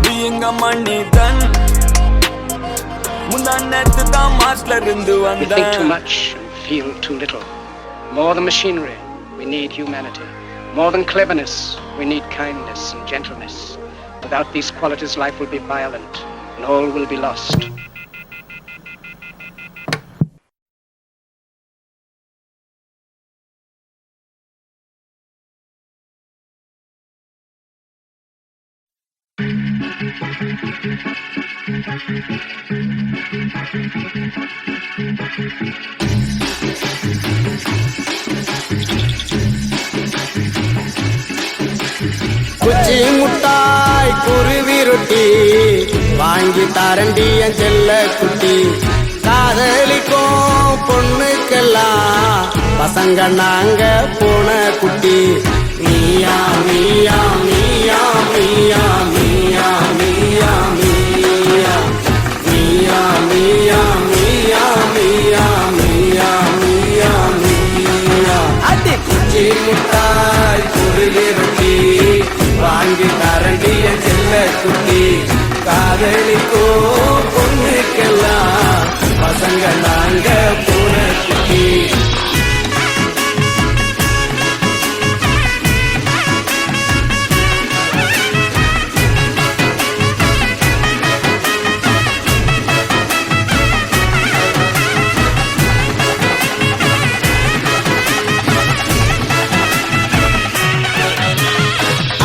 being a money done முந்தா நேத்து தான் மாஸ்ல இருந்து வந்தேன். Too much and feel too little. More than machinery, we need humanity. More than cleverness, we need kindness and gentleness. Without these qualities, life will be violent and all will be lost. குச்சி முட்டாய் குருவி ரொட்டி வாங்கி தரண்டி என் செல்ல குட்டி. காதலிக்கும் பொண்ணுக்கெல்லாம் பசங்க நாங்க போன குட்டி. நீயா நீயா நீயா நீயா நீயா நீயா நீயா நீயா நீயா நீயா நீயா நீயா நீயா நீயா. அடி குச்சி முட்டாய் குருவி ரொட்டி வாங்கி தரண்டிய செல்ல குட்டி. காதலிக்கோ பொண்ணுக்கெல்லாம் பசங்க நாங்க போன குட்டி.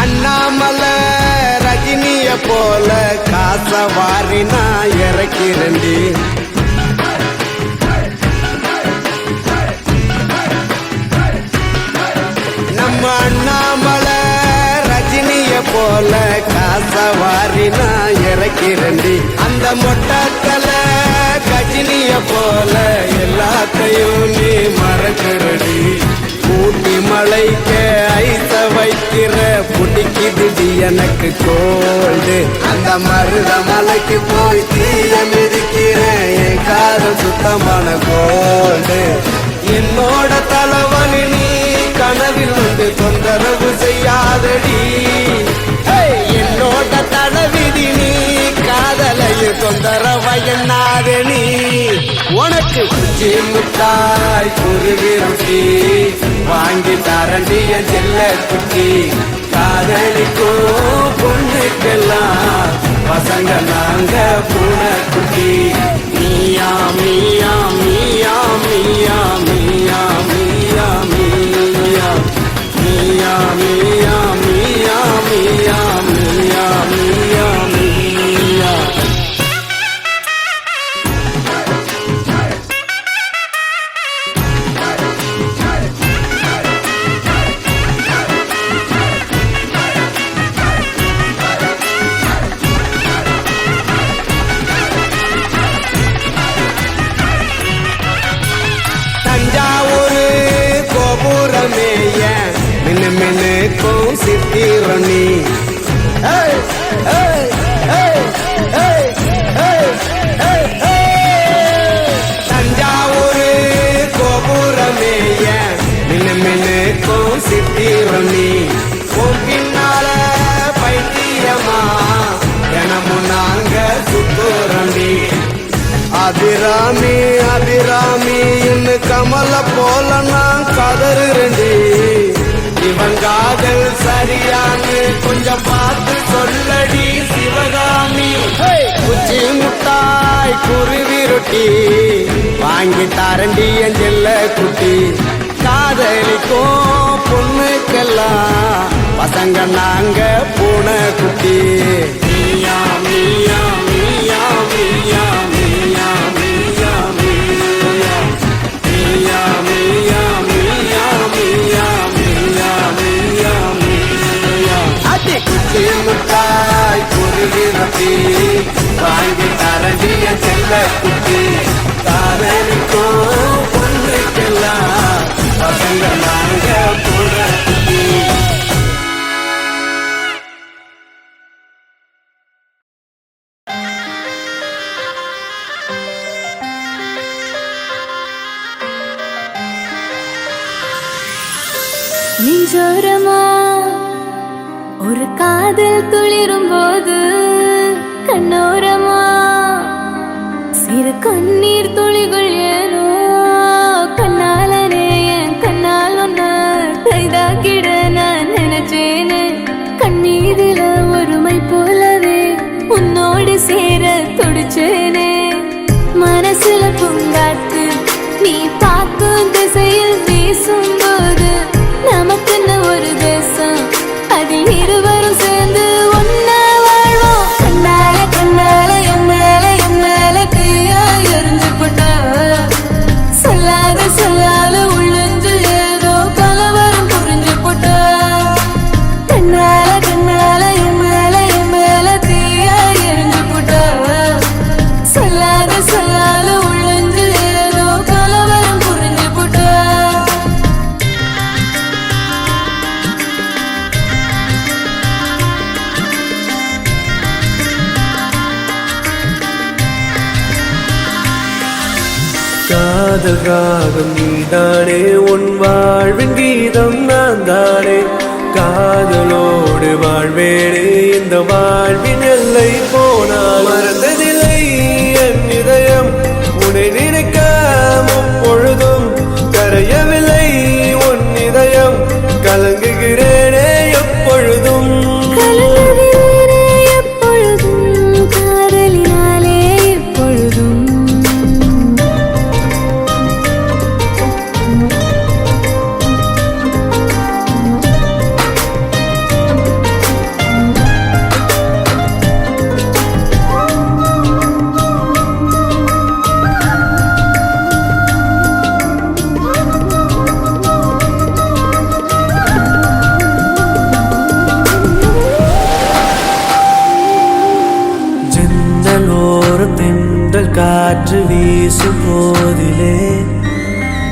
அண்ணாமலை ரஜினிய போல காச வாரி நான் இறக்கிறண்டி. நம்ம அண்ணாமலை ரஜினிய போல காச வாரி நான் இறக்கிறண்டி. அந்த மொட்டக்கல கஜினிய போல எல்லாத்தையும் நீ மறக்கிறடி. ஊட்டி மலைக்க ஐச வைக்கிற புடிக்குதுடி எனக்கு கோல்டு. அந்த மருத மலைக்கு போய் தீய மிதிக்கிறேன் என் காதல் சுத்தமான கோல்டு. என்னோட தலைவனி நீ கனவில் வந்து தொந்தரவு செய்யாதடி. என்னோட தலைவிதி நீ காதலையும் தொந்தரவு என்னாதனி. உனக்கு குச்சி முட்டாய் குருவி ரொட்டி வாங்கி தரண்டிய செல்ல குட்டி. காதலிக்கோ பொண்ணுக்கெல்லாம் பசங்க நாங்க பூன குட்டி. நீயா மீயா மீயா மீயா மீயா மீயா மீயா மீயா மீயா மீயா மீயா மீயா மீயா மீயா. தஞ்சாவூர் கோபுரமேய மின்னு மின்னுக்கும் சித்திரணி. தஞ்சாவூர் கோபுரமேய மின்னு மின்னுக்கும் சித்திரணி. பின்னால பைத்தியமா தினமும் நாங்க சுத்துறண்டி. அபிராமி அபிராமி என்ன கமல போல நான் கதறுறேன்டி. இவன் காதல் சரியான்னு கொஞ்சம் பார்த்து சொல்லடி சிவகாமி. குச்சி முட்டாய் குருவி ரொட்டி வாங்கி தரண்டி என் செல்ல குட்டி. காதலிக்கும் பொண்ணுக்கெல்லாம் பசங்க நாங்க போன குட்டி. நீயா மீயா மீயா மீயா மீயா மீயா மீயா மீயா மீயா மீயா மீயா மீயா மீயா மீயா. அடி குச்சி முட்டாய் குருவி ரொட்டி வாங்கி தரண்டிய செல்ல குட்டி. காதலிக்கும் பொண்ணுக்கெல்லாம் பசங்க நாங்க போன குட்டி. நெஞ்சோரமா ஒரு காதல் துளிரும் போது கண்ணோரமா சிற கண்ணீர் துளிகள் ஏனோ கண்ணாலனே என் கண்ணால் ஒன்ன கைதாக்கிட நான் நினைச்சேனே கண்ணீரில ஒருமை போலவே உன்னோடு சேர துடிச்சேனே மனசுல பூங்காத்து நீ பார்க்கும் திசையில் வீசும்போது நமக்குன்னு ஒரு தேசம் அதில் இருவரும் சேர்ந்து ஒன்னா வாழ்வோம் கண்ணால கண்ணால என் மேல தீயா எரிஞ்சு போட்டா சொல்லாத சொல்லாத உள்ளுஞ்சு ஏதோ கலவரம் புரிஞ்சு போட்டா கண்ணால கண்ணால என் மேல தீயா எரிஞ்சு போட்டா சொல்லாத சொல்லாத உள்ளுஞ்சு ஏதோ கலவரம் புரிஞ்சு போட்டா காதல் ராகம் நீதானே உன் வாழ்வின் கீதம் நான் தானே காதலோடு வாழ்வேனே இந்த வாழ்வின் எல்லை போனால் மறந்ததில்லை என் இதயம் உன்னை நினைக்க முப்பொழுதும் கரையவில்லை உன் இதயம் கலங்குகிறேனே எப்பொழுதும் காதலினாலே எப்பொழுதும் தென்றல் காற்று வீசும் போதிலே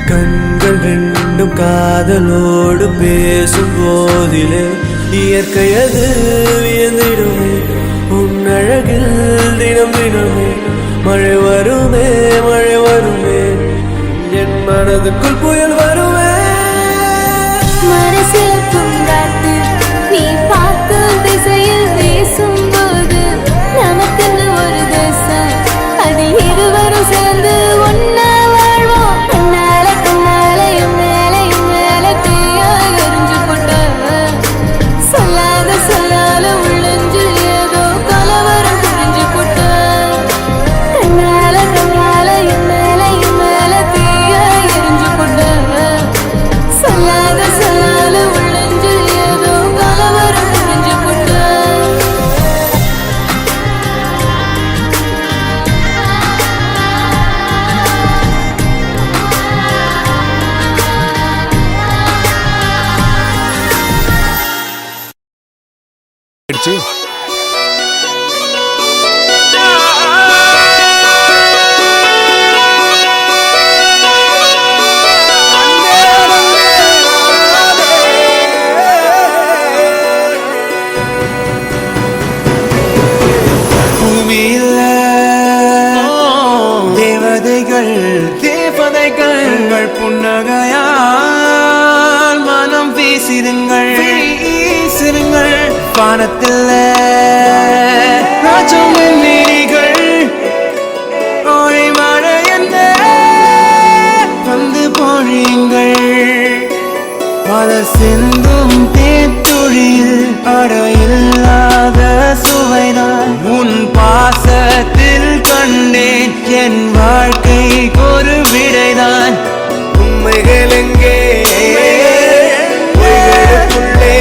கண்கள் ரெண்டும் காதலோடு பேசும் போதிலே இயற்கையது வியந்திடுமே உன் அழகில் தினம் தினமே மழை வருமே என் மனதுக்குள் புயல் வருமே மனசுல பூங்காத்து நீ பார்க்கும் திசையில் வீசும்போது நமக்குன்னு ஒரு தேசம் அதில் இருவரும் சேர்ந்து ஒன்னா வாழ்வோம் கண்ணால கண்ணால என் மேல தீயா எரிஞ்சு போட்டா சொல்லாத சொல்லாத உள்ளுஞ்சு ஏதோ கலவரம் புரிஞ்சு போட்டா கண்ணால கண்ணால என் மேல தீயா எரிஞ்சு போட்டா சொல்லாத சொல்லாத உள்ளுஞ்சு ஏதோ கலவரம் புரிஞ்சு போட்டா பூமியில தேவதைகள் புன்னகையால் மனம் வீசிருங்கள் வானத்தில் ராஜமின் நீரிகள் ஓடி மழை என்ன வந்து பொழியுங்கள் மலர் சிந்தும் தேத்துழியில் அடையில்லாத சுவைதான் உன் பாசத்தில் கண்டேன் என் வாழ்க்கைக்கு ஒரு விடைதான் உண்மைகள் எங்கே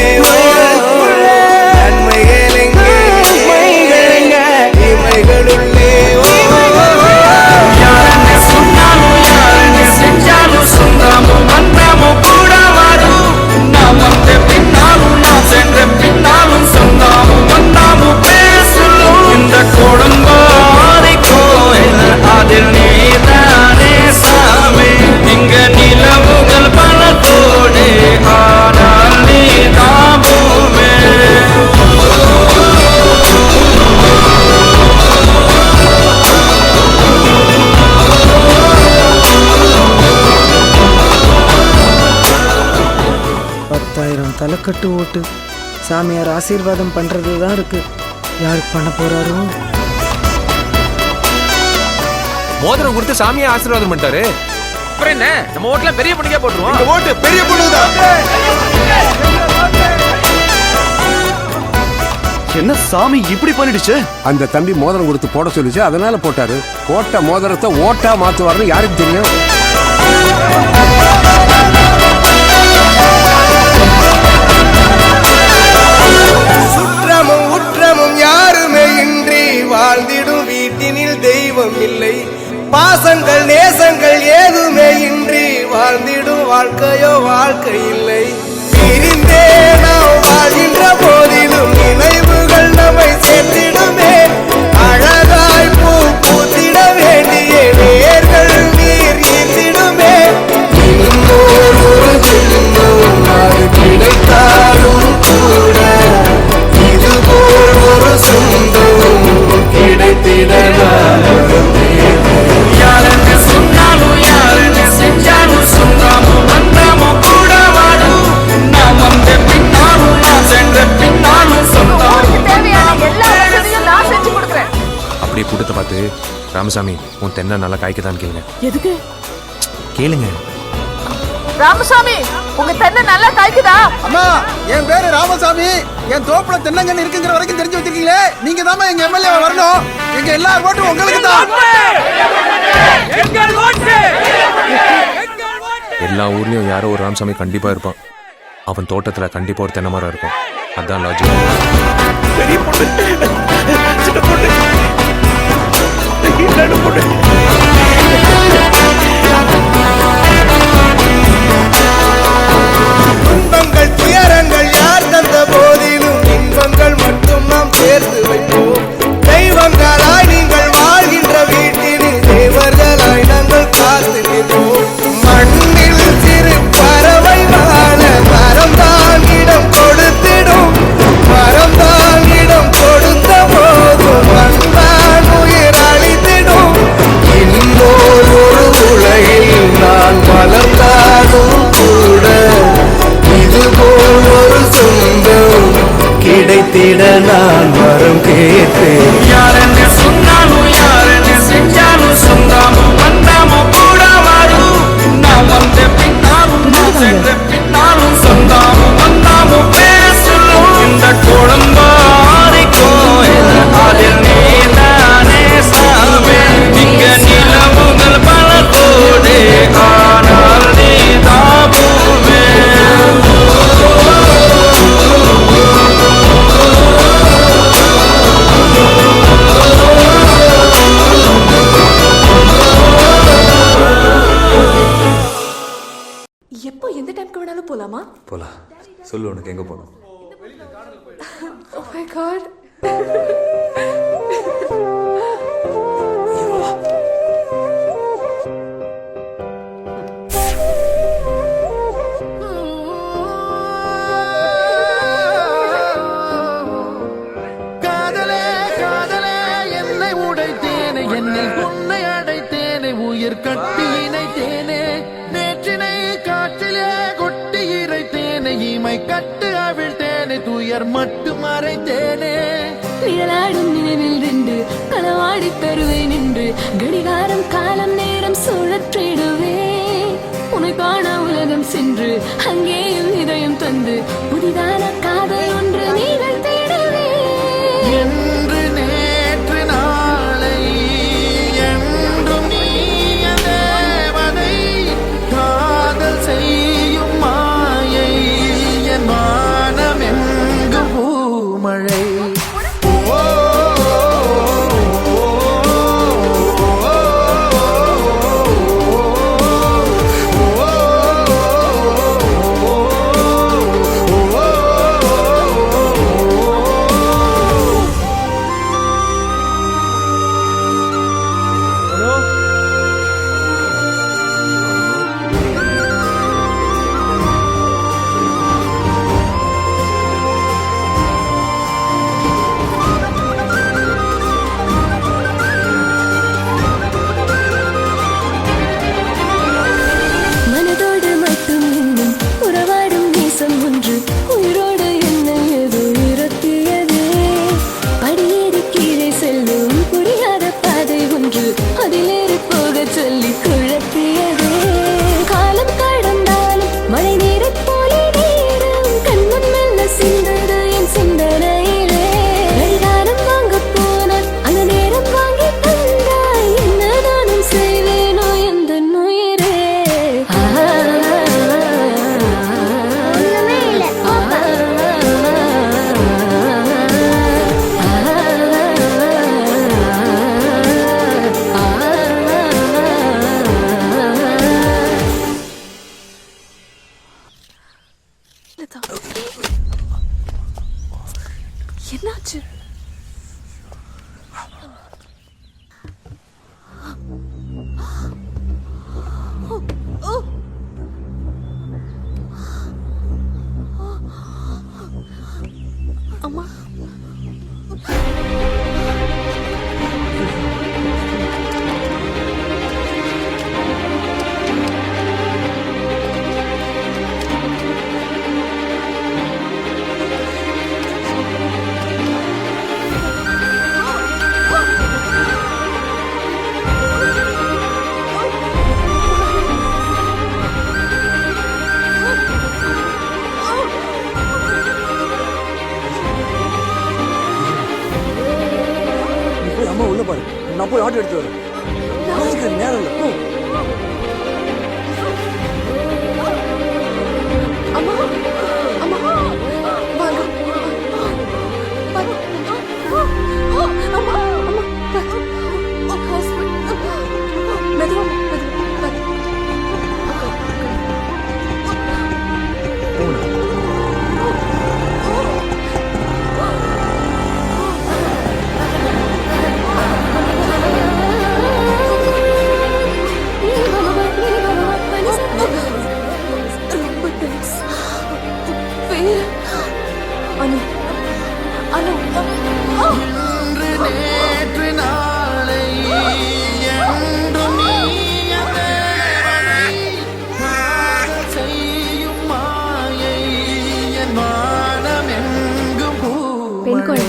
உயிர்களுக்குள்ளே நன்மைகள் எங்கே இமைகளுள்ளே யாருன்னு சொன்னாலும் யாருன்னு செஞ்சாலும் சொந்தமும் வந்தமும் கூட வரும் நாம் வந்த பின்னாலும் நாம் சென்ற பின்னாலும் சொந்தமும் வந்தமும் பேசலும் இந்த கொடும்பாதி கோயில் அதில் நீதானே சாமி இங்க நிலவுகள் பல கோடி ஆனால் நீ தாபுமே தலைக்கட்டு ஓட்டு சாமியார் ஆசீர்வாதம் பண்றது தான் இருக்கு யாருக்கு பண்ண போறாரோ மோதிரம் கொடுத்து சாமியை ஆசீர்வாதம் பண்ணிட்டாரு. அப்புறம் என்ன, நம்ம ஓட்டுல பெரிய பொண்ணுக்கே போட்டுருவோம். ஓட்டு பெரிய பொண்ணுதான். என்ன சாமி இப்படி பண்ணிடுச்சு? அந்த தம்பி மோதிரம் கொடுத்து போட சொல்லிச்சு, அதனால போட்டாரு. போட்ட மோதிரத்தை ஓட்டா மாத்துவாருன்னு யாருக்கு தெரியும்? சுற்றமும் உற்றமும் யாருமே இன்றி வாழ்ந்திடும் வீட்டினில் தெய்வம் இல்லை. பாசங்கள் நேசங்கள் ஏதுமே இன்றி வாழ்ந்திடும் வாழ்க்கையோ வாழ்க்கை இல்லை. பிரிந்தே நாம் வாழ்கின்ற போதிலும் நினைவுகள் நம்மை சேர்த்திடுமே. அழகாய் பூ பூத்திட வேண்டிய வேர்கள் நீர் ஈர்த்திடுமே. இன்னொரு ஒரு ஜென்மம் அது கிடைத்தாலும் கூட இதுபோல் ஒரு சொந்தம் கிடைத்திட யாருன்னு சொன்னாலும் யாருன்னு செஞ்சாலும் சொன்னாலும் வந்தாலும் கூட வாடும். நான் வந்த பின்னாலும் நான் சென்ற பின்னாலும் சொந்தம் தேவையான எல்லா வசதியும் நான் செஞ்சு கொடுக்குறேன். அப்படியே கூட்டத்தை பார்த்து, ராமசாமி உன் தென்னை நல்லா காய்க்கதான் கேளுங்க. எதுக்கு கேளுங்க. ராமசாமி உங்க தென்னை நல்லா காய்க்குதா? அம்மா, என் பேரு ராமசாமி. என் தோப்புல தென்னங்கன்னு இருக்குங்கிற வரைக்கும் தெரிஞ்சு வச்சிருக்கீங்களே. நீங்க தான் எங்க எம்எல்ஏ வரணும். எங்க எல்லார் ஓட்டும் உங்களுக்கு தான். எல்லா ஊர்லயும் யாரோ ஒரு ராமசாமி கண்டிப்பா இருப்பான். அவன் தோட்டத்துல கண்டிப்பா ஒரு தென்னை மரம் இருக்கும். அதான் லாஜிக். பெரிய பொண்ணு, சின்ன பொண்ணு, இல்லன்னு பொண்ணு. துன்பங்கள் துயரங்கள் யார் தந்த போதிலும் இன்பங்கள் மட்டும் நாம் சேர்த்து வைப்போம். தெய்வங்களாய் நீங்கள் வாழ்கின்ற வீட்டினில் தேவர்களாய் நாங்கள் காத்து நிற்போம். மண்ணில் சிறு பறவை வாழ மரம் தான் இடம் கொடுத்திடும். மரம் தான் இடம் கொடுத்த போதும் மண்தான் உயிர் அளித்திடும். இன்னொரு ஒரு உலகில் நான் வளர்ந்தாலும் கூட இதுபோல் ஒரு சொந்தம் கிடைத்திட நான் வரம் கேட்டேன். யாருன்னு சொன்னாலும் யாருன்னு செஞ்சாலும் சொந்தாலும் வந்தாலும் கூட வாடும். நான் வந்த பின்னாலும் நான் சென்ற பின்னாலும் சொந்தாலும் வந்தாலும் பேர சொல்லும். இந்த குடும்பாரிக்கும் அதில் நீதானே சாமே. இங்க நிலவுகள் பல கோடி ஆனால் நீ தாபுவே. எப்போ எந்த டைம்க்கு வேணாலும் போலாமா? போலாம். சொல்லு உனக்கு எங்க போகணும்? Oh my god. காதலே காதலே என்னை உடைத்தேனே, என்னில் உன்னை அடைத்தேனே, உயிர் கட்டி இணைத்தேனே. நேற்றினை காற்றிலே கொட்டி இறைத்தேனே, இமை கட்டு அவிழ்த்தேனே, துயர் மட்டும் மறைத்தேனே. நிழலாடும் நினைவில் நின்று களவாடி தருவேன் என்று கடிகாரம் காலம் நேரம் சுழற்றிடுவேன். உன்னை காண உலகம் சென்று அங்கேயும் இதயம் தந்து புதிதான காதல் ஒன்று நீங்கள் தேடுவே. என்று நேற்று நாளை என்றும் நீ என் தேவதை. காதல் செய்யும் மாயை என் வானம் எங்கும் பூமழை. நான் போய் ஆட்டோ எடுத்து வரேன். நேரம் இல்லை போ. அம்மா அம்மா வாங்க அம்மா அம்மா ஹாஸ்பிட்டல் மெதுவா நேற்று நாளை என்றும் நீ செய்யும் மாயை என் மானம் எங்கும் பூமழை.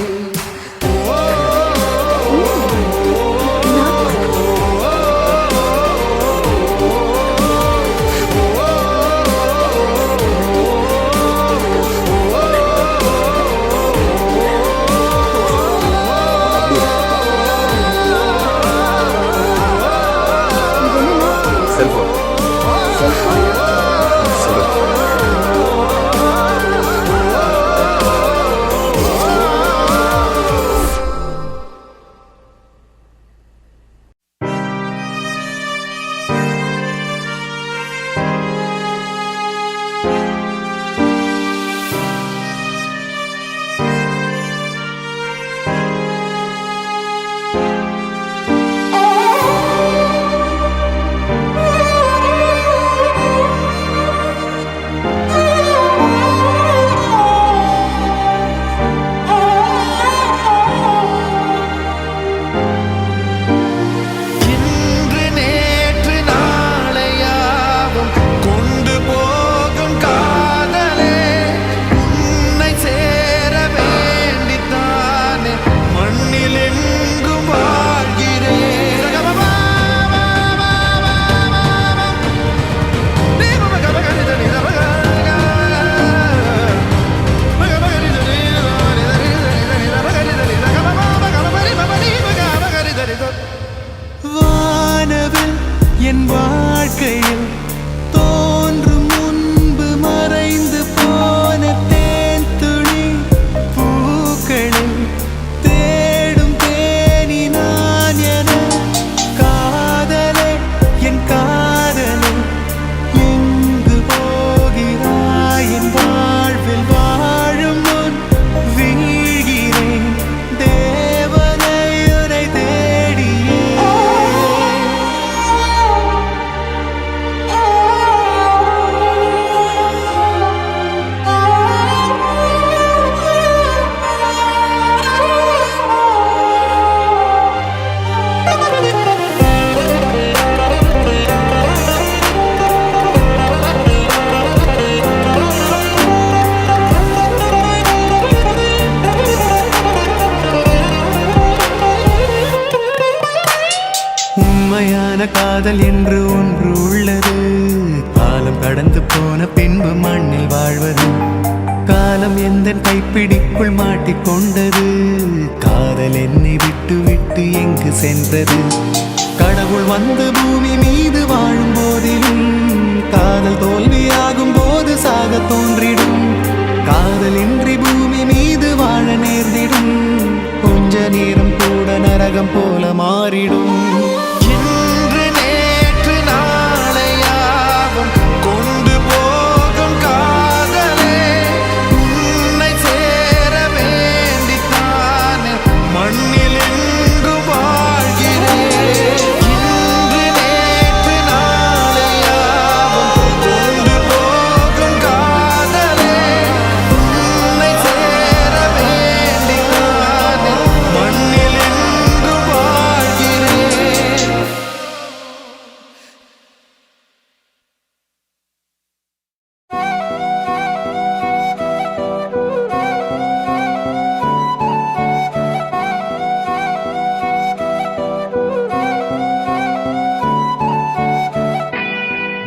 வானவில் என் வாழ்க்கையில் தோன்றும் முன்பு மறைந்து போன தேன் துளி பூக்களில் தேடும் தேனி நான் என காதலே என் காதலே எங்கு போகிறாய் என் வாழ்வில் வாழும் முன் வீழ்கிறேன் தேவனை உனை தேடியே. உண்மையான காதல் என்று ஒன்று உள்ளது, காலம் கடந்து போன பின்பு மண்ணில் வாழ்வது. காலம் எந்த கைப்பிடிக்குள் மாட்டிக்கொண்டது, காதல் என்னை விட்டு விட்டு எங்கு சென்றது. கடவுள் வந்து பூமி மீது வாழும் போதிலும் காதல் தோல்வியாகும் போது சாக தோன்றிடும். காதலின்றி பூமி மீது வாழ நேர்ந்திடும், கொஞ்ச நேரம் கூட நரகம் போல மாறிடும். இன்று நேற்று நாளையாகும் கொண்டு போகும் காதலே, உன்னை சேர வேண்டித்தானே மண்ணில் எங்கு வாழ்கிறேன். இன்று நேற்று நாளையாகும் கொண்டு போகும் காதலே, உன்னை சேர வேண்டித்தானே மண்ணில் எங்கு வாழ்கிறேன்.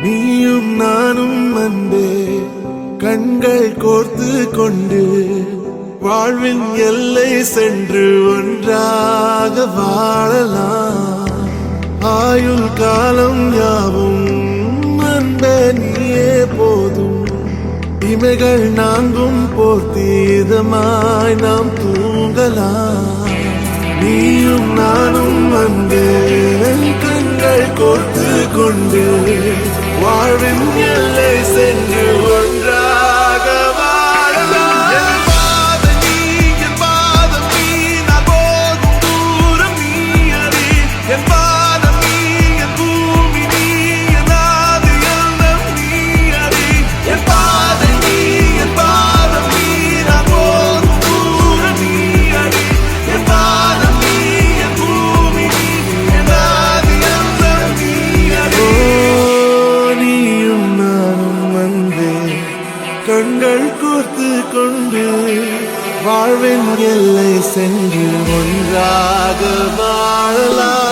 நீயும் நானும் அன்பே கண்கள் கோர்த்து கொண்டு வாழ்வின் எல்லை சென்று ஒன்றாக வாழலாம். ஆயுள் காலம் யாவும் அன்ப நீயே போதும். இமைகள் நான்கும் போர்த்தீதமாய் நாம் தூங்கலாம். நீயும் நானும் வந்து கண்கள் கோர்த்து கொண்டு வாழ்வின் எல்லை சென்று ஒன்றாக வாழலாம். என் பாதம் நீ, என் பாதம் நீ, நான் போகும் தூரம் நீ அறி. என் பாதம் நீ, என் பூமி நீ, என் ஆதி எல்லாம் நீ அறி. என் பாதம் நீ, என் பாதம் நீ, நான் போகும் தூரம் நீ அறி. என் பாதம் நீ, என் பூமி நீ, என் ஆதி எல்லாம் நீ அறி. நீயும் நானும் வந்தே கண்கள் கோர்த்து கொண்டு வாழ்வின் எல்லை சென்று ஒன்றாக வாழலாம்.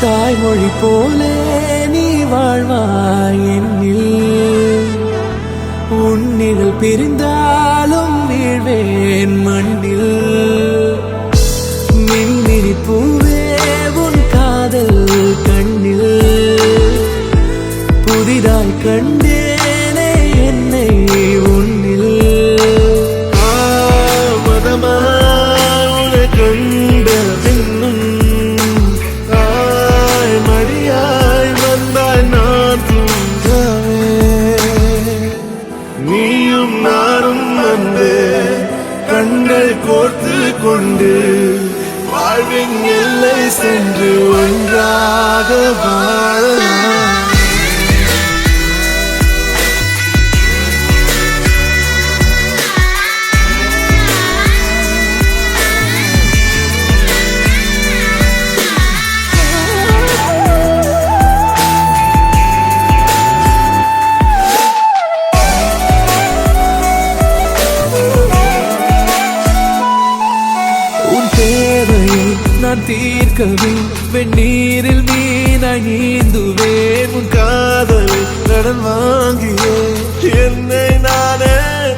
தாய்மொழி போலே நீ வாழ்வாய் என்னில். உன்னிகள் பிரிந்தாலும் வீழ்வேன் மண்ணில். மின்மினி பூவே உன் காதல் கண்ணில். புதிதாய் கண்டேனே என்னை உன்னில். மதமாய் உன்னை கண்ட பின்னும் மடியாய் வந்தாய் நான் தூங்கவே. நீயும் நானும் வந்து கண்கள் கோர்த்து கொண்டு வாழ்வின் எல்லை சென்று ஒன்றாக வாழலாம். நான் தீர்க்கவே வெந்நீரில் மீனாய் நீந்துவேன். உன் காதலை கடன் வாங்கியே என்னை நானே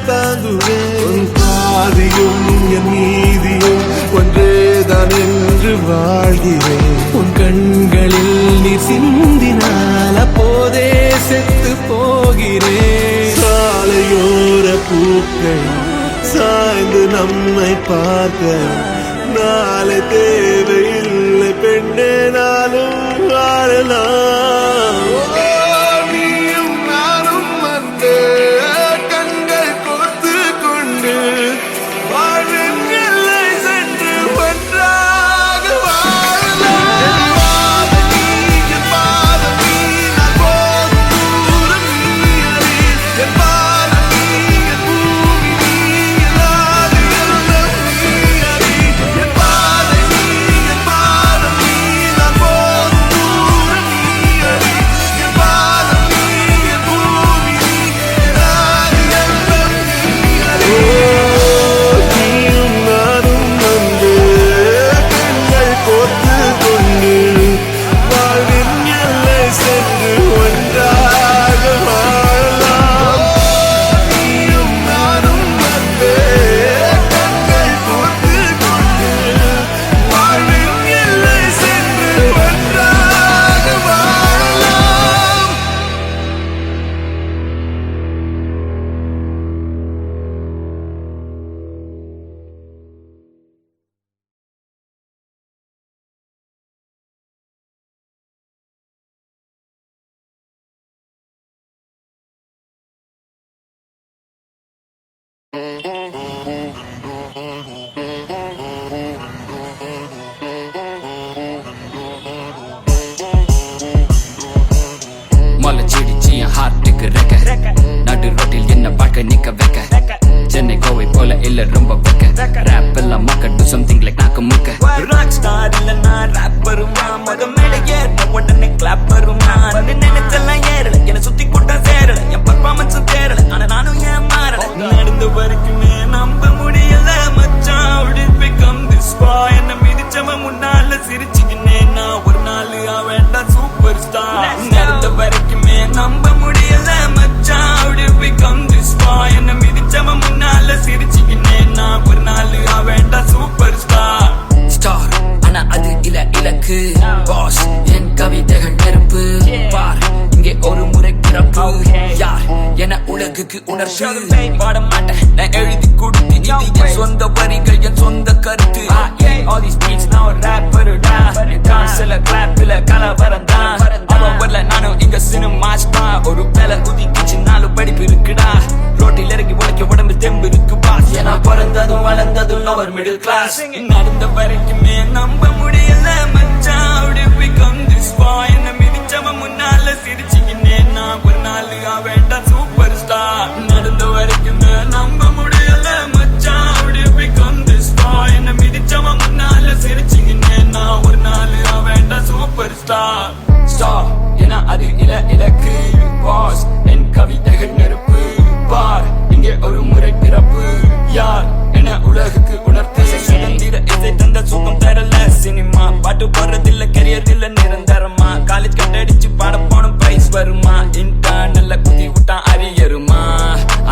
தாங்குவேன். உன் பாதியும் என் நீதியும் ஒன்றேதான் என்று வாழ்கிறேன். உன் கண்களில் நீ சிந்தினால் அப்போதே செத்து போகிறேன். சாலையோர பூக்கள் சாய்ந்து நம்மை பார்க்க நாளை தேவையில்லை பெண்ணே, நானும் வாழலாம். நீயும் நானும் வந்து கண்கள் கோர்த்து கொண்டு வாழ்வின் எல்லை சென்று ஒன்றாக வாழலாம். என் பாதம் நீ, என் பாதம் நீ, நான் போகும் தூரம் நீ அறி. என் பாதம் நீ, என் பூமி நீ, என் ஆதி எல்லாம் நீ அறி. என் பாதம் நீ, என் பாதம் நீ, நான் போகும் தூரம் நீ அறி. என் பாதம் நீ, என் பூமி நீ, என் ஆதி எல்லாம் நீ அறி. நீயும் நானும் வந்து கண்கள் கோர்த்து கொண்டு வாழ்வின் எல்லை சென்று ஒன்றாக வாழலாம். நீயும் நானும் வந்து கண்கள் கோர்த்து கொண்டு வாழ்வின் எல்லை சென்று ஒன்றாக வாழலாம். மலைச்சிடிச்சு என் ஹார்ட்டுக்கு ரெக்க. நடு ரோட்டில் என்ன வாழ்க்கை நிக்க வைக்க. சென்னை கோவை போல இல்ல ரொம்ப வைக்க. ரேப் எல்லாம் மக்க do something like நாக்கு முக்க. ராக் ஸ்டார் இல்ல நான் ராப்பருமா மக மேடையே உலகுக்கு உணர்ச்சி பாட மாட்டேன் நான் எழுதி கொடுத்து இது என் சொந்த வரிகள் என் சொந்த கருத்து all these beats நான் ஒரு rapper-டா என் காசுல கிளாப்ல கலவரம் தான் அவன் வரல நானும் இங்க சினிமா ஸ்டார் ஒரு வேலை உதிக்கிச்சு 4 படிப்பு இருக்குடா ரோட்டில் இறங்கி உடைக்க உடம்பு தெம்பு இருக்கு பாஸ் ஏன்னா பிறந்ததும் வளர்ந்ததும் lower middle class நடந்த வரைக்குமே நம்ப முடியல மச்சான் how did we come this far என்ன மிதிச்சவன் முன்னால சிரிச்சுக்கினே நான் ஒரு நாள் வேண்டாம் சூப்பர் ஸ்டார் நடந்த வரைக்குமே நம்ப முடியல மச்சான் how did we come this far என்ன மிதிச்சவன் முன்னால சிரிச்சுக்கினே நான் ஒரு நாள் வேண்டாம் சூப்பர் ஸ்டார் ஸ்டார் ஏன்னா அது இலக்கு பாஸ் என் கவிதைகள் நெருப்பு பார் இங்கே ஒரு முறை பிறப்பு யார் என உலகுக்கு உணர்த்து சுதந்திர இசை தந்த சுகம் தரல சினிமா பாட்டு போடுறதில்ல கரியர் இல்ல நிரந்தரமா காலேஜ் கட்டடிச்சு பாட போன பிரைஸ் வருமா இன்டர்னல்ல குத்தி விட்டான் அரியருமா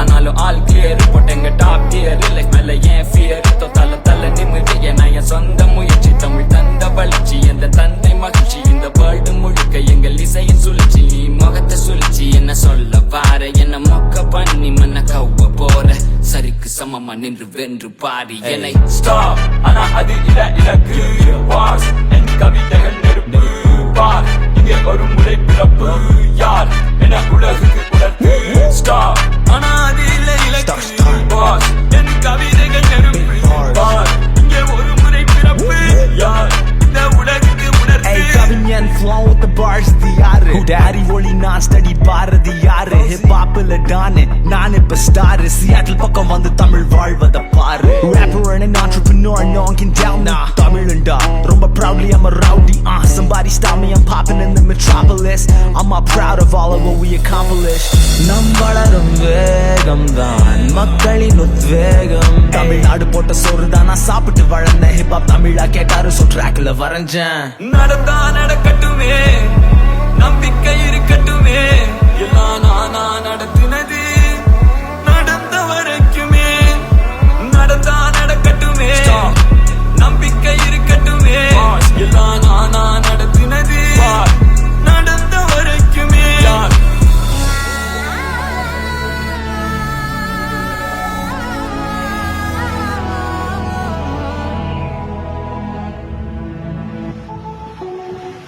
ஆனாலும் ஆல் கிளியர் போட்டேங்க டாப் டியர் இல்லை மேல ஏன் ஃபியர் தல தல நிமிர்ந்து ஏன்னா என் சொந்த முயற்சி தமிழ் தந்த வளர்ச்சி எந்த தந்தை மகிழ்ச்சி இந்த வேர்ல்டு முழுக்க எங்கள் இசையின் சுழற்சி முகத்தை சுழற்சி என்ன சொல்ல வார என்ன மொக்க பண்ணி மன்ன கவ்வ போற சரிக்கு சமமா நின்று வென்று பாடி என்னை ஸ்டாப் ஆனா அது இலக்கு வாஸ் என் கவிதைகள் நெருப்பு பார் இங்கே ஒரு முறை பிறப்பு யார் என உலகுக்கு உணர்த்து ஸ்டாப் ஆனா அது இலக்கு வாஸ் என் கவிதைகள் நெருப்பு பார் இங்கே ஒரு முறை பிறப்பு யார் இந்த உலகுக்கு உணர்த்து கவிஞன் flow with the bars தி யாரு அறிவொளி நான் ஸ்டடி பாரதி யாரு ஹிப் ஹாப்ல டானு நான் இப்ப ஸ்டார் சியாட்டில் பக்கம் வந்து தமிழ் வாழ்வத பாரு rapper and an entrepreneur no one can doubt me தமிழண்டா ரொம்ப proudly I'm a rowdy somebody stop me I'm popping in the metropolis I'm all proud of all of what we accomplished நம் வளரும் வேகம் தான் மக்களின் உத்வேகம் தமிழ்நாடு போட்ட சோறு தான் நான் சாப்பிட்டு வளர்ந்த ஹிப் ஹாப் தமிழா கேட்டாரு சோ ட்ராக்ல வரைஞ்சேன் நடந்தா நடக்கட்டுமே நம்பிக்கை இருக்கட்டுமே எல்லாம் நானா நடத்தினது நடந்த வரைக்குமே நடந்தா நடக்கட்டுமே நம்பிக்கை இருக்கட்டுமே எல்லாம் நானா நடத்தினது நடந்த வரைக்குமே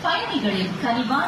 பயணிகளின் கனிவான